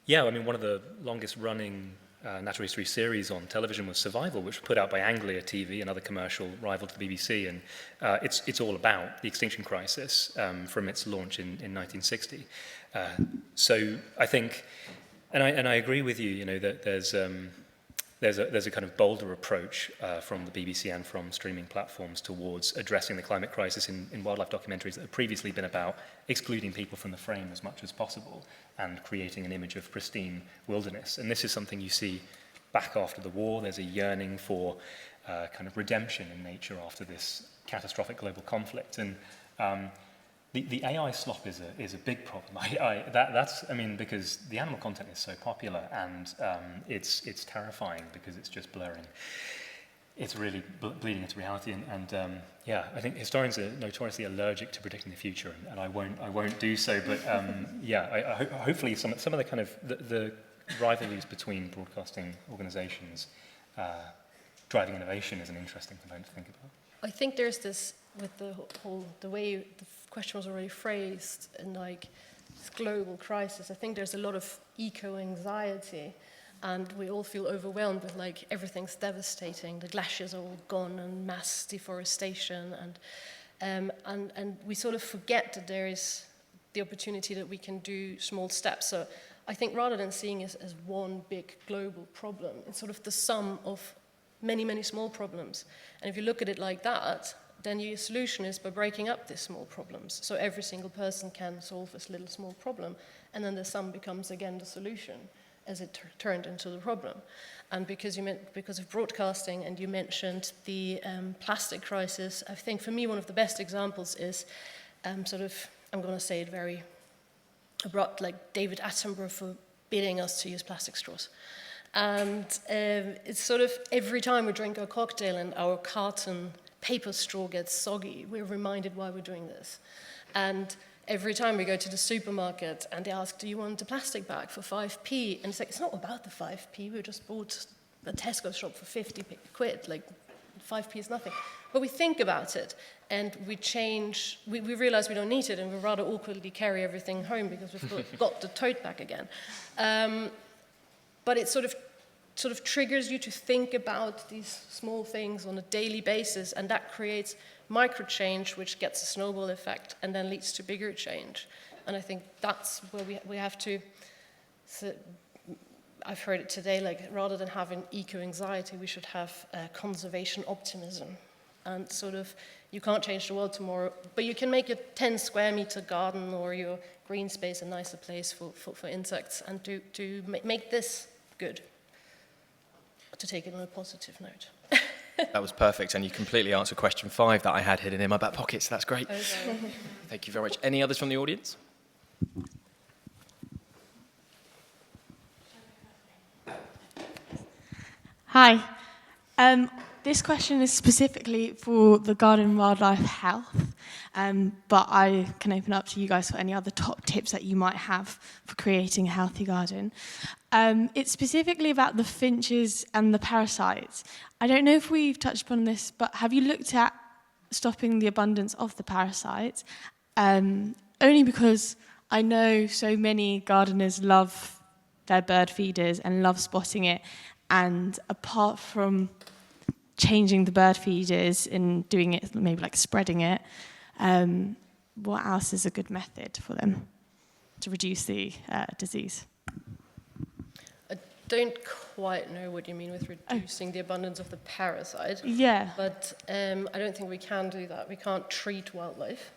yeah, I mean, one of the longest running natural history series on television was Survival, which was put out by Anglia TV, another commercial rival to the BBC. And it's all about the extinction crisis from its launch in 1960. So I think, and I agree with you, that there's a kind of bolder approach from the BBC and from streaming platforms towards addressing the climate crisis in wildlife documentaries that have previously been about excluding people from the frame as much as possible and creating an image of pristine wilderness. And this is something you see back after the war. There's a yearning for kind of redemption in nature after this catastrophic global conflict. And the AI slop is a big problem. Because the animal content is so popular, and it's terrifying because it's just blurring. It's really bleeding into reality, and yeah, I think historians are notoriously allergic to predicting the future, and I won't do so. But yeah, hopefully some of the kind of the rivalries between broadcasting organisations driving innovation is an interesting thing to think about. I think there's this, with the way the question was already phrased, in like this global crisis, I think there's a lot of eco-anxiety, and we all feel overwhelmed with like everything's devastating, the glaciers are all gone, and mass deforestation, and we sort of forget that there is the opportunity that we can do small steps. So I think rather than seeing it as one big global problem, it's sort of the sum of many, many small problems. And if you look at it like that, then your solution is by breaking up these small problems. So every single person can solve this little small problem, and then the sum becomes again the solution as it turned into the problem. And because of broadcasting, and you mentioned the plastic crisis, I think for me one of the best examples is I'm going to say it very abrupt, like David Attenborough forbidding us to use plastic straws. And it's sort of every time we drink our cocktail and our carton paper straw gets soggy, we're reminded why we're doing this. And every time we go to the supermarket and they ask, do you want a plastic bag for 5p? And it's like, it's not about the 5p, we just bought a Tesco shop for 50 quid, like 5p is nothing. But we think about it and we change, we realize we don't need it, and we rather awkwardly carry everything home because we've got the tote bag again. But it sort of triggers you to think about these small things on a daily basis, and that creates micro change, which gets a snowball effect and then leads to bigger change. And I think that's where we have to, I've heard it today, like rather than having eco-anxiety, we should have conservation optimism. And sort of, you can't change the world tomorrow, but you can make your 10 square meter garden or your green space a nicer place for insects, and to make this good. To take it on a positive note. That was perfect, and you completely answered question 5 that I had hidden in my back pocket, so that's great. Okay. Thank you very much. Any others from the audience? Hi. This question is specifically for the garden wildlife health, but I can open up to you guys for any other top tips that you might have for creating a healthy garden. It's specifically about the finches and the parasites. I don't know if we've touched upon this, but have you looked at stopping the abundance of the parasites? Only because I know so many gardeners love their bird feeders and love spotting it, and apart from changing the bird feeders and doing it, maybe like spreading it, what else is a good method for them to reduce the disease? I don't quite know what you mean with reducing the abundance of the parasite. Yeah. But I don't think we can do that. We can't treat wildlife.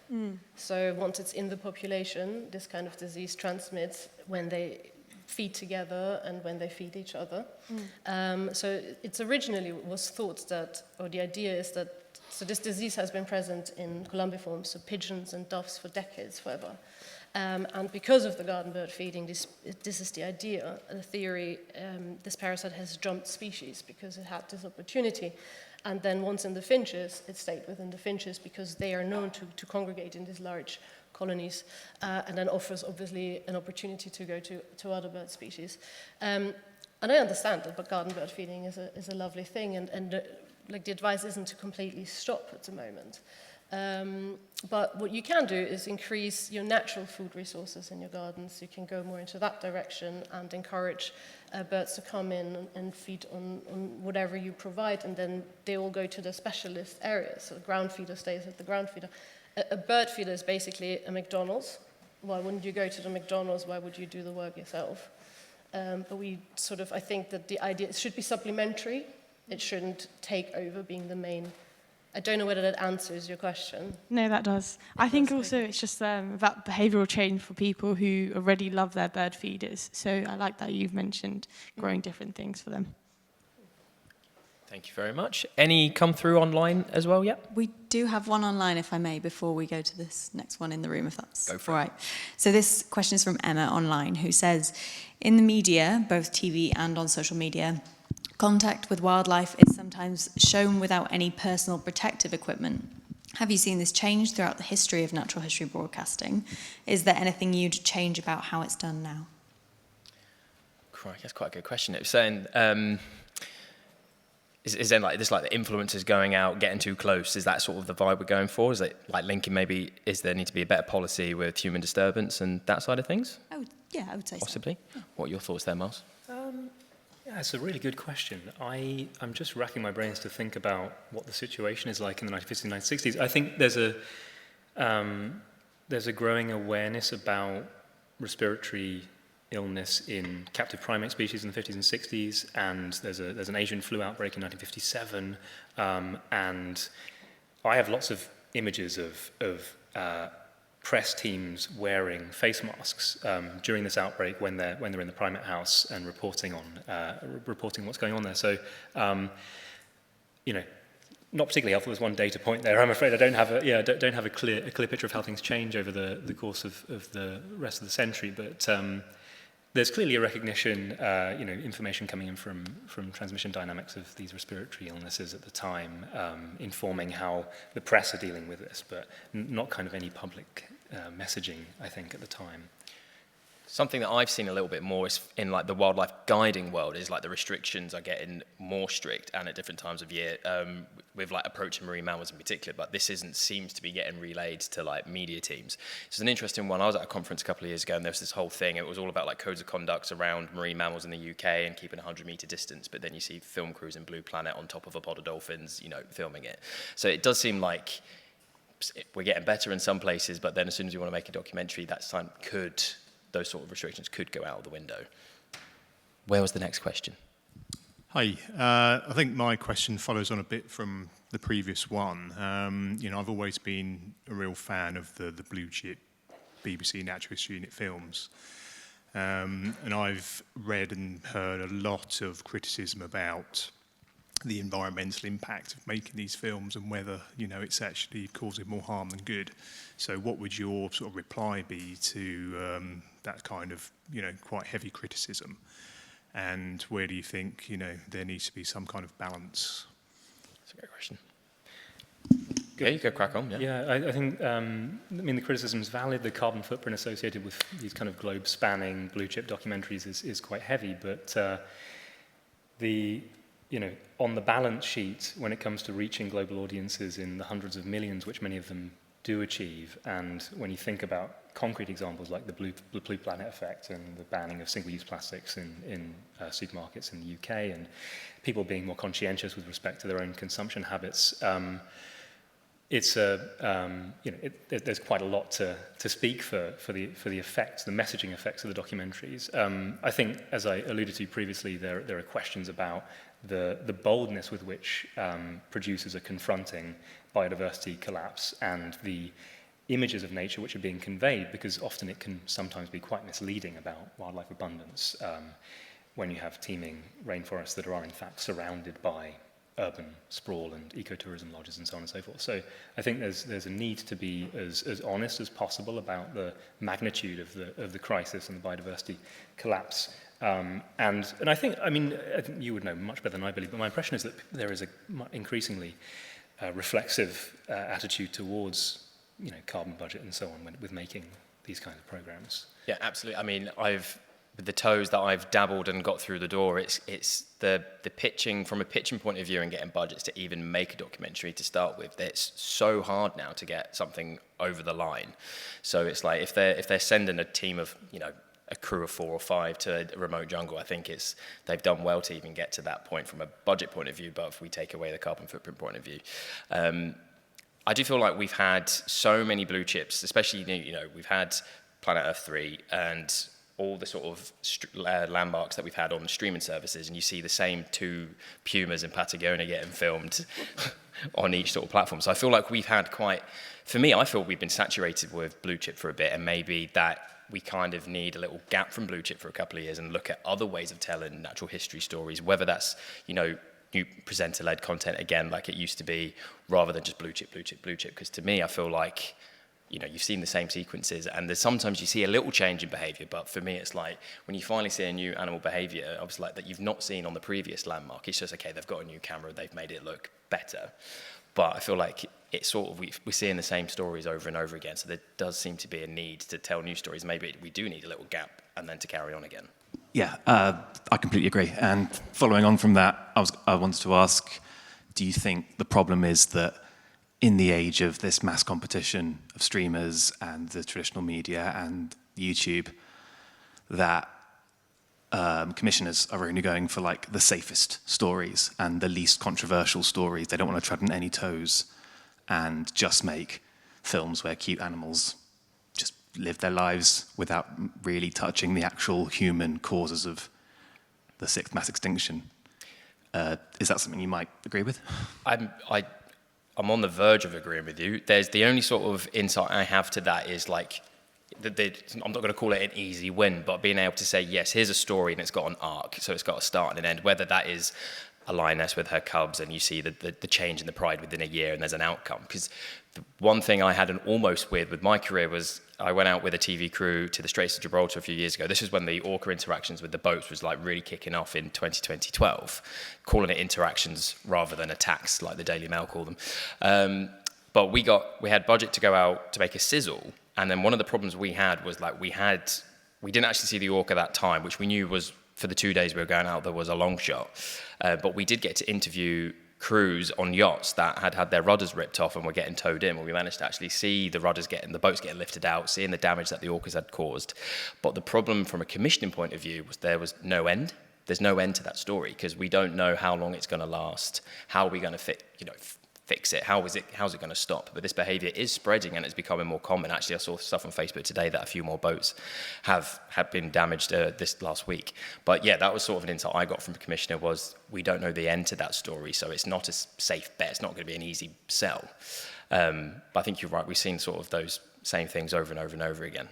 So once it's in the population, this kind of disease transmits when they feed together and when they feed each other. So it's originally was thought that, or the idea is that, so this disease has been present in columbiforms, so pigeons and doves, for decades, forever. And because of the garden bird feeding, this is the idea, the theory, this parasite has jumped species because it had this opportunity. And then once in the finches, it stayed within the finches because they are known to congregate in these large colonies, and then offers obviously an opportunity to go to other bird species. And I understand that, but garden bird feeding is a lovely thing, and like the advice isn't to completely stop at the moment. But what you can do is increase your natural food resources in your gardens. You can go more into that direction and encourage birds to come in and feed on whatever you provide, and then they all go to the specialist areas. So the ground feeder stays at the ground feeder. A bird feeder is basically a McDonald's. Why wouldn't you go to the McDonald's? Why would you do the work yourself? But I think that the idea, it should be supplementary. It shouldn't take over being the main. I don't know whether that answers your question. No, that does. I think also it's just about behavioural change for people who already love their bird feeders. So I like that you've mentioned growing different things for them. Thank you very much. Any come through online as well yet? We do have one online, if I may, before we go to this next one in the room, if that's Go for all right. So this question is from Emma online, who says, in the media, both TV and on social media, contact with wildlife is sometimes shown without any personal protective equipment. Have you seen this change throughout the history of natural history broadcasting? Is there anything you'd change about how it's done now? Crikey, that's quite a good question. It was saying, is then like this, like the influencers going out, getting too close? Is that sort of the vibe we're going for? Is it like linking maybe, is there need to be a better policy with human disturbance and that side of things? I would say Possibly. so. Yeah. What are your thoughts there, Miles? Yeah, it's a really good question. I'm just racking my brains to think about what the situation is like in the 1950s and 1960s. I think there's a growing awareness about respiratory illness in captive primate species in the 50s and 60s, and there's an Asian flu outbreak in 1957, and I have lots of images of press teams wearing face masks during this outbreak when they're in the primate house and reporting what's going on there. So, not particularly helpful as one data point there. I'm afraid I don't have a clear picture of how things change over the course of the rest of the century. But there's clearly a recognition, information coming in from transmission dynamics of these respiratory illnesses at the time, informing how the press are dealing with this, but not kind of any public messaging, I think, at the time. Something that I've seen a little bit more is in like the wildlife guiding world is like the restrictions are getting more strict and at different times of year with like approaching marine mammals in particular, but this seems to be getting relayed to like media teams. It's an interesting one. I was at a conference a couple of years ago and there was this whole thing. It was all about like codes of conduct around marine mammals in the UK and keeping a 100-metre distance, but then you see film crews in Blue Planet on top of a pod of dolphins, filming it. So it does seem like we're getting better in some places, but then as soon as you want to make a documentary, those sort of restrictions could go out of the window. Where was the next question? Hi, I think my question follows on a bit from the previous one. I've always been a real fan of the blue chip BBC Natural History Unit films. And I've read and heard a lot of criticism about the environmental impact of making these films and whether, it's actually causing more harm than good. So what would your sort of reply be to that kind of, quite heavy criticism? And where do you think, there needs to be some kind of balance? That's a great question. Yeah, you go crack on. Yeah, I think, the criticism is valid. The carbon footprint associated with these kind of globe-spanning blue chip documentaries is quite heavy, but on the balance sheet, when it comes to reaching global audiences in the hundreds of millions, which many of them do achieve, and when you think about concrete examples like the Blue Planet effect and the banning of single-use plastics in supermarkets in the UK, and people being more conscientious with respect to their own consumption habits, there's quite a lot to speak for the effects, the messaging effects of the documentaries. I think, as I alluded to previously, there are questions about the boldness with which producers are confronting biodiversity collapse and the images of nature which are being conveyed, because often it can sometimes be quite misleading about wildlife abundance when you have teeming rainforests that are in fact surrounded by urban sprawl and ecotourism lodges and so on and so forth. So I think there's a need to be as honest as possible about the magnitude of the crisis and the biodiversity collapse. And I think you would know much better than I believe, but my impression is that there is a increasingly reflexive attitude towards carbon budget and so on with making these kind of programs. Yeah, absolutely. I mean, with the toes that I've dabbled and got through the door, it's the pitching, from a pitching point of view and getting budgets to even make a documentary to start with. It's so hard now to get something over the line. So it's like if they're sending a team of, a crew of 4 or 5 to a remote jungle, I think they've done well to even get to that point from a budget point of view, but if we take away the carbon footprint point of view. I do feel like we've had so many blue chips, especially, we've had Planet Earth 3 and all the sort of landmarks that we've had on the streaming services, and you see the same 2 pumas in Patagonia getting filmed on each sort of platform. So I feel like we've had I feel we've been saturated with blue chip for a bit, and maybe that we kind of need a little gap from blue chip for a couple of years and look at other ways of telling natural history stories, whether that's, new presenter-led content again, like it used to be, rather than just blue chip. Because to me, I feel like, you've seen the same sequences, and there's sometimes you see a little change in behavior, but for me, it's like when you finally see a new animal behavior, obviously like that you've not seen on the previous landmark, it's just, okay, they've got a new camera, they've made it look better. But I feel like it's sort of, we're seeing the same stories over and over again, so there does seem to be a need to tell new stories. Maybe we do need a little gap and then to carry on again. Yeah, I completely agree. And following on from that, I wanted to ask, do you think the problem is that in the age of this mass competition of streamers and the traditional media and YouTube, that commissioners are only going for like the safest stories and the least controversial stories? They don't want to tread on any toes and just make films where cute animals just live their lives without really touching the actual human causes of the 6th mass extinction. Is that something you might agree with? I'm on the verge of agreeing with you. There's the only sort of insight I have to that is like, I'm not going to call it an easy win, but being able to say, yes, here's a story and it's got an arc, so it's got a start and an end, whether that is a lioness with her cubs and you see the change in the pride within a year and there's an outcome. Because the one thing I had an almost with my career was I went out with a TV crew to the Straits of Gibraltar a few years ago. This is when the orca interactions with the boats was like really kicking off in 2012, calling it interactions rather than attacks like the Daily Mail call them. But we had budget to go out to make a sizzle, and then one of the problems we had was like we didn't actually see the orca that time, which we knew was for the 2 days we were going out there was a long shot. But we did get to interview crews on yachts that had their rudders ripped off and were getting towed in, where we managed to actually see the boats getting lifted out, seeing the damage that the orcas had caused. But the problem from a commissioning point of view was there was no end. There's no end to that story because we don't know how long it's going to last, how are we going to fix it, how's it going to stop. But this behavior is spreading and it's becoming more common. Actually, I saw stuff on Facebook today that a few more boats have been damaged this last week. But yeah, that was sort of an insight I got from the commissioner was we don't know the end to that story, so it's not a safe bet. It's not going to be an easy sell. But I think you're right. We've seen sort of those same things over and over and over again.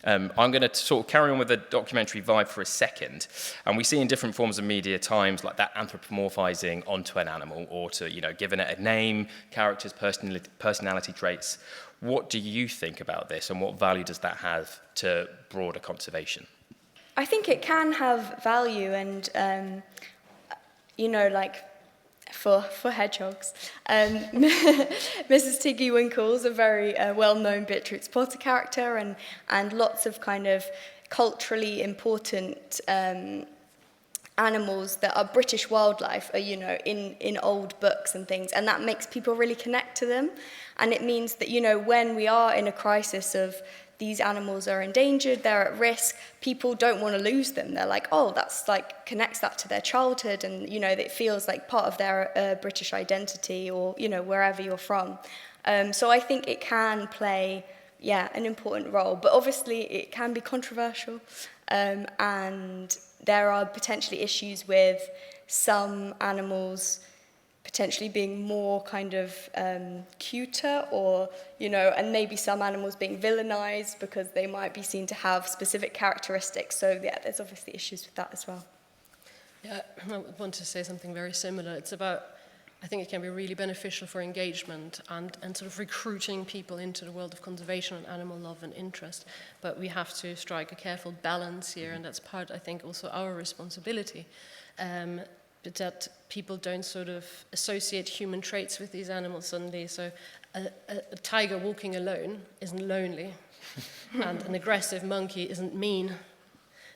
I'm going to sort of carry on with the documentary vibe for a second, and we see in different forms of media times like that anthropomorphizing onto an animal or to, giving it a name, characters, personality traits. What do you think about this, and what value does that have to broader conservation? I think it can have value, and for hedgehogs. Mrs. Tiggy Winkle's a very well-known Beatrix Potter character, and lots of kind of culturally important animals that are British wildlife are, in old books and things, and that makes people really connect to them. And it means that, when we are in a crisis of these animals are endangered, they're at risk, people don't want to lose them. They're like, oh, that's like, connects that to their childhood, and, it feels like part of their British identity or, wherever you're from. So I think it can play, an important role, but obviously it can be controversial, and there are potentially issues with some animals potentially being more kind of cuter or, and maybe some animals being villainized because they might be seen to have specific characteristics. So, there's obviously issues with that as well. Yeah, I want to say something very similar. It's about, I think it can be really beneficial for engagement and sort of recruiting people into the world of conservation and animal love and interest. But we have to strike a careful balance here, and that's part, I think, also our responsibility. But that people don't sort of associate human traits with these animals suddenly. So a tiger walking alone isn't lonely, and an aggressive monkey isn't mean.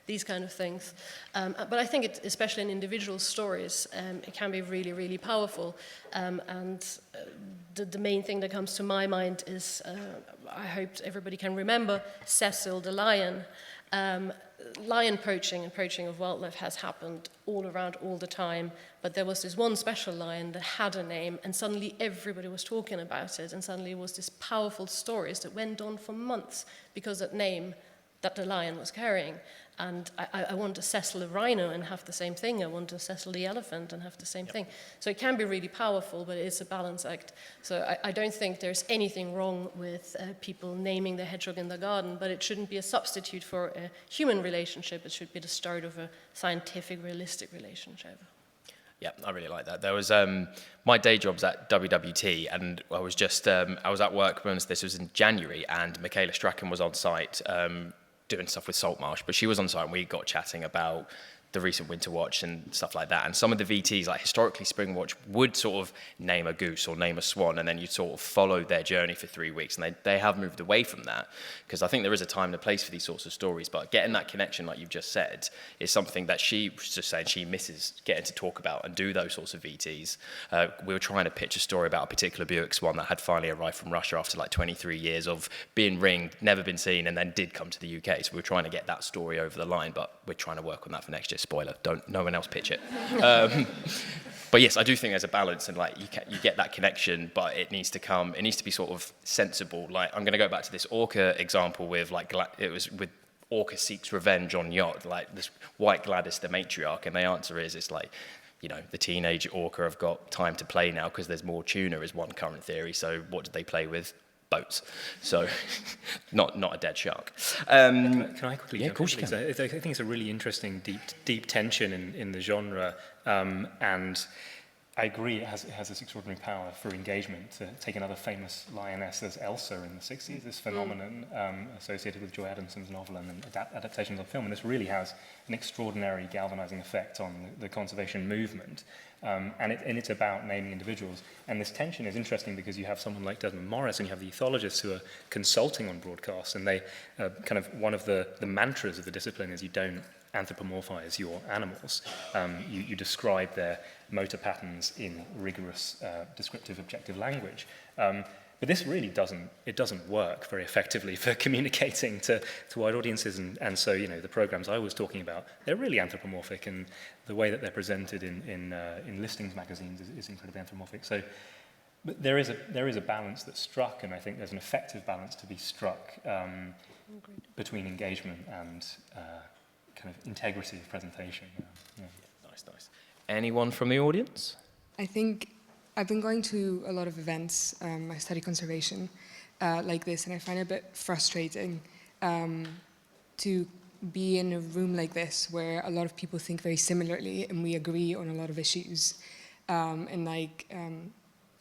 These kind of things. But I think, especially in individual stories, it can be really, really powerful. The main thing that comes to my mind is, I hope everybody can remember, Cecil the lion. Lion poaching and poaching of wildlife has happened all around all the time, but there was this one special lion that had a name, and suddenly everybody was talking about it, and suddenly it was this powerful stories that went on for months because that name that the lion was carrying. And I want to Cecil the rhino and have the same thing. I want to Cecil the elephant and have the same thing. So it can be really powerful, but it's a balance act. So I don't think there's anything wrong with people naming the hedgehog in the garden, but it shouldn't be a substitute for a human relationship. It should be the start of a scientific, realistic relationship. Yeah, I really like that. There was my day job's at WWT, and I was just I was at work when this was in January, and Michaela Strachan was on site doing stuff with Saltmarsh, but she was on site and we got chatting about the recent Winter Watch and stuff like that. And some of the VTs, like historically Springwatch, would sort of name a goose or name a swan, and then you sort of follow their journey for 3 weeks. And they have moved away from that, because I think there is a time and a place for these sorts of stories. But getting that connection, like you've just said, is something that she was just saying she misses getting to talk about and do those sorts of VTs. We were trying to pitch a story about a particular Buick swan that had finally arrived from Russia after like 23 years of being ringed, never been seen, and then did come to the UK. So we were trying to get that story over the line, but we're trying to work on that for next year. Spoiler, no one else pitch it. But yes, I do think there's a balance, and like you get that connection, but it needs to be sort of sensible. Like I'm going to go back to this orca example with like it was with Orca Seeks Revenge on Yacht, like this White Gladys the matriarch, and the answer is it's like, you know, the teenage orca have got time to play now because there's more tuna is one current theory. So what did they play with? Boats. So not a dead shark. Can I quickly? Yeah, of course you can. I think it's a really interesting deep tension in the genre, and I agree it has this extraordinary power for engagement. To take another famous lioness, there's Elsa in the 60s, this phenomenon associated with Joy Adamson's novel and adaptations of film, and this really has an extraordinary galvanizing effect on the conservation movement. And it's about naming individuals. And this tension is interesting because you have someone like Desmond Morris and you have the ethologists who are consulting on broadcasts, and they kind of one of the mantras of the discipline is you don't anthropomorphize your animals. You describe their motor patterns in rigorous descriptive objective language. But this really doesn't work very effectively for communicating to wide audiences, and so, you know, the programs I was talking about, they're really anthropomorphic, and the way that they're presented in listings magazines is incredibly anthropomorphic. So, but there is a balance that's struck, and I think there's an effective balance to be struck between engagement and kind of integrity of presentation. Yeah. Nice. Anyone from the audience? I think I've been going to a lot of events. I study conservation like this, and I find it a bit frustrating to be in a room like this where a lot of people think very similarly and we agree on a lot of issues. And like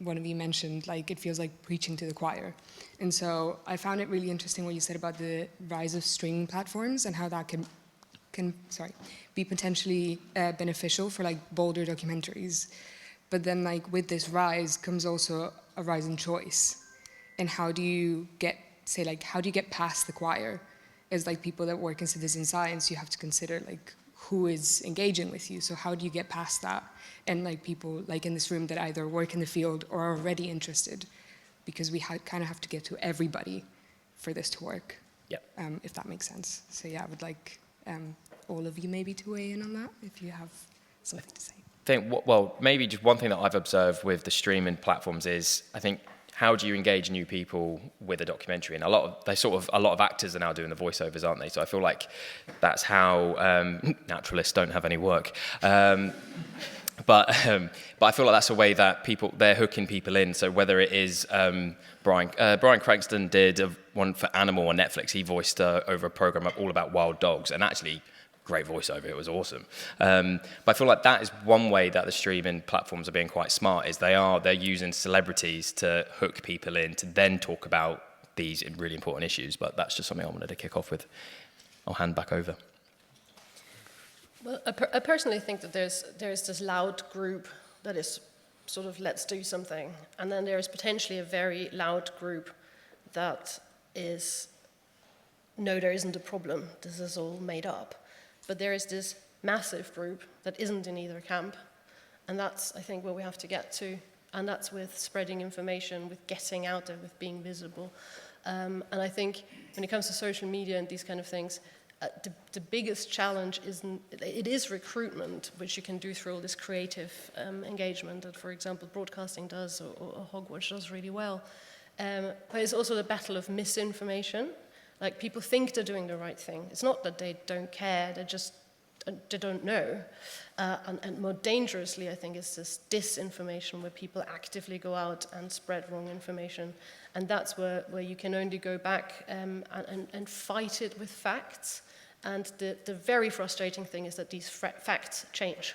one of you mentioned, like it feels like preaching to the choir. And so I found it really interesting what you said about the rise of streaming platforms and how that can be potentially beneficial for like bolder documentaries. But then, like, with this rise comes also a rise in choice. And how do you get past the choir? As, like, people that work in citizen science, you have to consider, like, who is engaging with you. So how do you get past that? And, like, people, like, in this room that either work in the field or are already interested, because we kind of have to get to everybody for this to work. Yep. If that makes sense. So, yeah, I would like all of you maybe to weigh in on that, if you have something to say. Maybe just one thing that I've observed with the streaming platforms is, I think, how do you engage new people with a documentary? And a lot of actors are now doing the voiceovers, aren't they? So I feel like that's how naturalists don't have any work. But I feel like that's a way that they're hooking people in. So whether it is Brian Cranston did one for Animal on Netflix, he voiced over a program all about wild dogs, and actually great voiceover, it was awesome. But I feel like that is one way that the streaming platforms are being quite smart, is they're using celebrities to hook people in to then talk about these really important issues. But that's just something I wanted to kick off with. I'll hand back over. Well, I personally think that there's this loud group that is sort of let's do something, and then there's potentially a very loud group that is no, there isn't a problem, this is all made up. But there is this massive group that isn't in either camp, and that's, I think, where we have to get to, and that's with spreading information, with getting out there, with being visible. And I think when it comes to social media and these kind of things, the biggest challenge is recruitment, which you can do through all this creative engagement that, for example, broadcasting does or HogWatch does really well. But it's also the battle of misinformation. Like, people think they're doing the right thing. It's not that they don't care, they don't know. And more dangerously, I think, is this disinformation where people actively go out and spread wrong information. And that's where you can only go back and fight it with facts. And the very frustrating thing is that these facts change.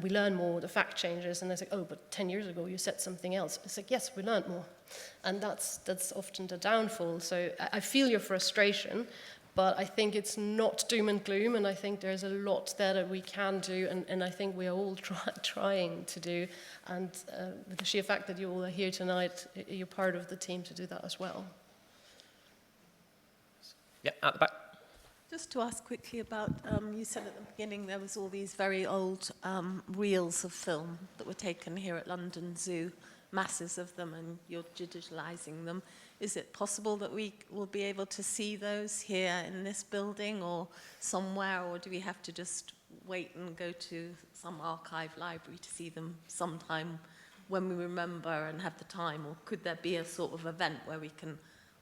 We learn more, the fact changes, and they say, oh, but 10 years ago you said something else. It's like, yes, we learned more. And that's often the downfall. So I feel your frustration, but I think it's not doom and gloom, and I think there's a lot there that we can do, and I think we are all trying to do. And with the sheer fact that you all are here tonight, you're part of the team to do that as well. Yeah, at the back. Just to ask quickly about, you said at the beginning there was all these very old reels of film that were taken here at London Zoo, masses of them, and you're digitalising them. Is it possible that we will be able to see those here in this building or somewhere, or do we have to just wait and go to some archive library to see them sometime when we remember and have the time? Or could there be a sort of event where we can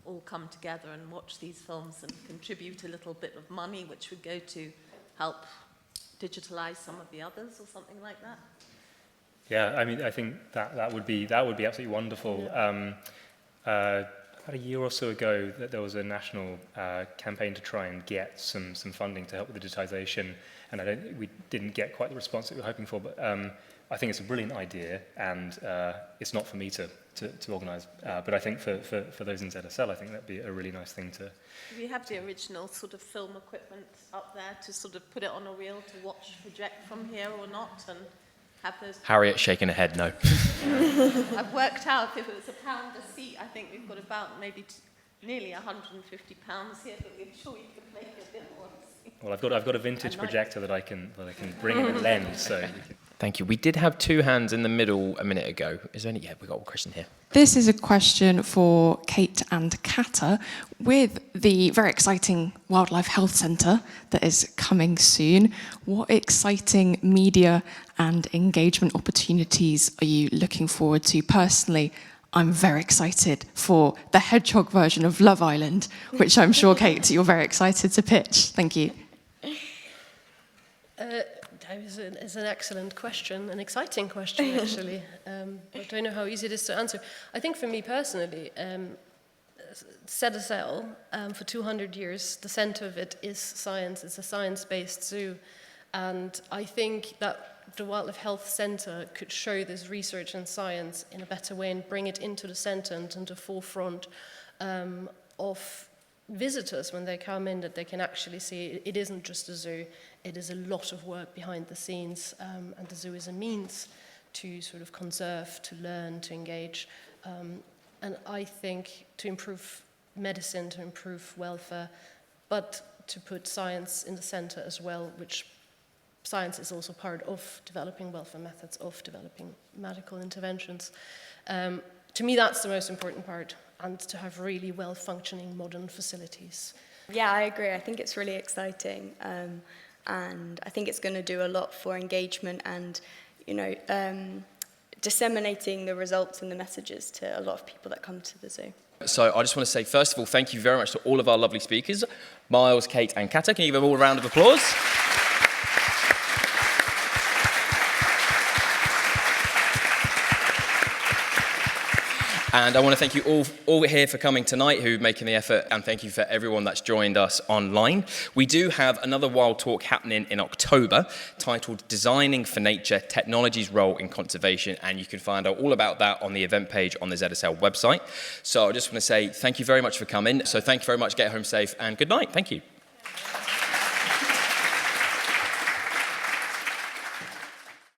all come together and watch these films and contribute a little bit of money, which would go to help digitalize some of the others or something like that? Yeah, I mean, I think that would be absolutely wonderful. Yeah. About a year or so ago, there was a national campaign to try and get some funding to help with the digitization, and we didn't get quite the response that we were hoping for. But I think it's a brilliant idea, and it's not for me to organise. But I think for those in ZSL, I think that'd be a really nice thing to. Do we have the original sort of film equipment up there to sort of put it on a reel to watch project from here or not, and have those? Harriet shaking her head, no. I've worked out if it was £1 a seat, I think we've got about maybe nearly £150 here, but I'm sure you could make it a bit more. Well, I've got a vintage projector that I can bring in and lend. So. Thank you. We did have two hands in the middle a minute ago. Is there any? Yeah, we got a question here. This is a question for Kate and Kata. With the very exciting Wildlife Health Centre that is coming soon, what exciting media and engagement opportunities are you looking forward to? Personally, I'm very excited for the hedgehog version of Love Island, which I'm sure, Kate, you're very excited to pitch. Thank you. It's an excellent question, an exciting question, actually. I don't know how easy it is to answer. I think for me personally, ZSL, for 200 years, the center of it is science. It's a science-based zoo. And I think that the Wildlife Health Center could show this research and science in a better way and bring it into the center and into the forefront of visitors when they come in, that they can actually see it isn't just a zoo, it is a lot of work behind the scenes, and the zoo is a means to sort of conserve, to learn, to engage. And I think to improve medicine, to improve welfare, but to put science in the center as well, which science is also part of developing welfare methods, of developing medical interventions. To me, that's the most important part, and to have really well-functioning modern facilities. Yeah, I agree. I think it's really exciting, and I think it's going to do a lot for engagement and, disseminating the results and the messages to a lot of people that come to the zoo. So I just want to say, first of all, thank you very much to all of our lovely speakers, Miles, Kate and Kata. Can you give them all a round of applause? And I want to thank you all here for coming tonight, who are making the effort, and thank you for everyone that's joined us online. We do have another Wild Talk happening in October, titled Designing for Nature, Technology's Role in Conservation, and you can find out all about that on the event page on the ZSL website. So I just want to say thank you very much for coming. So thank you very much, get home safe, and good night. Thank you.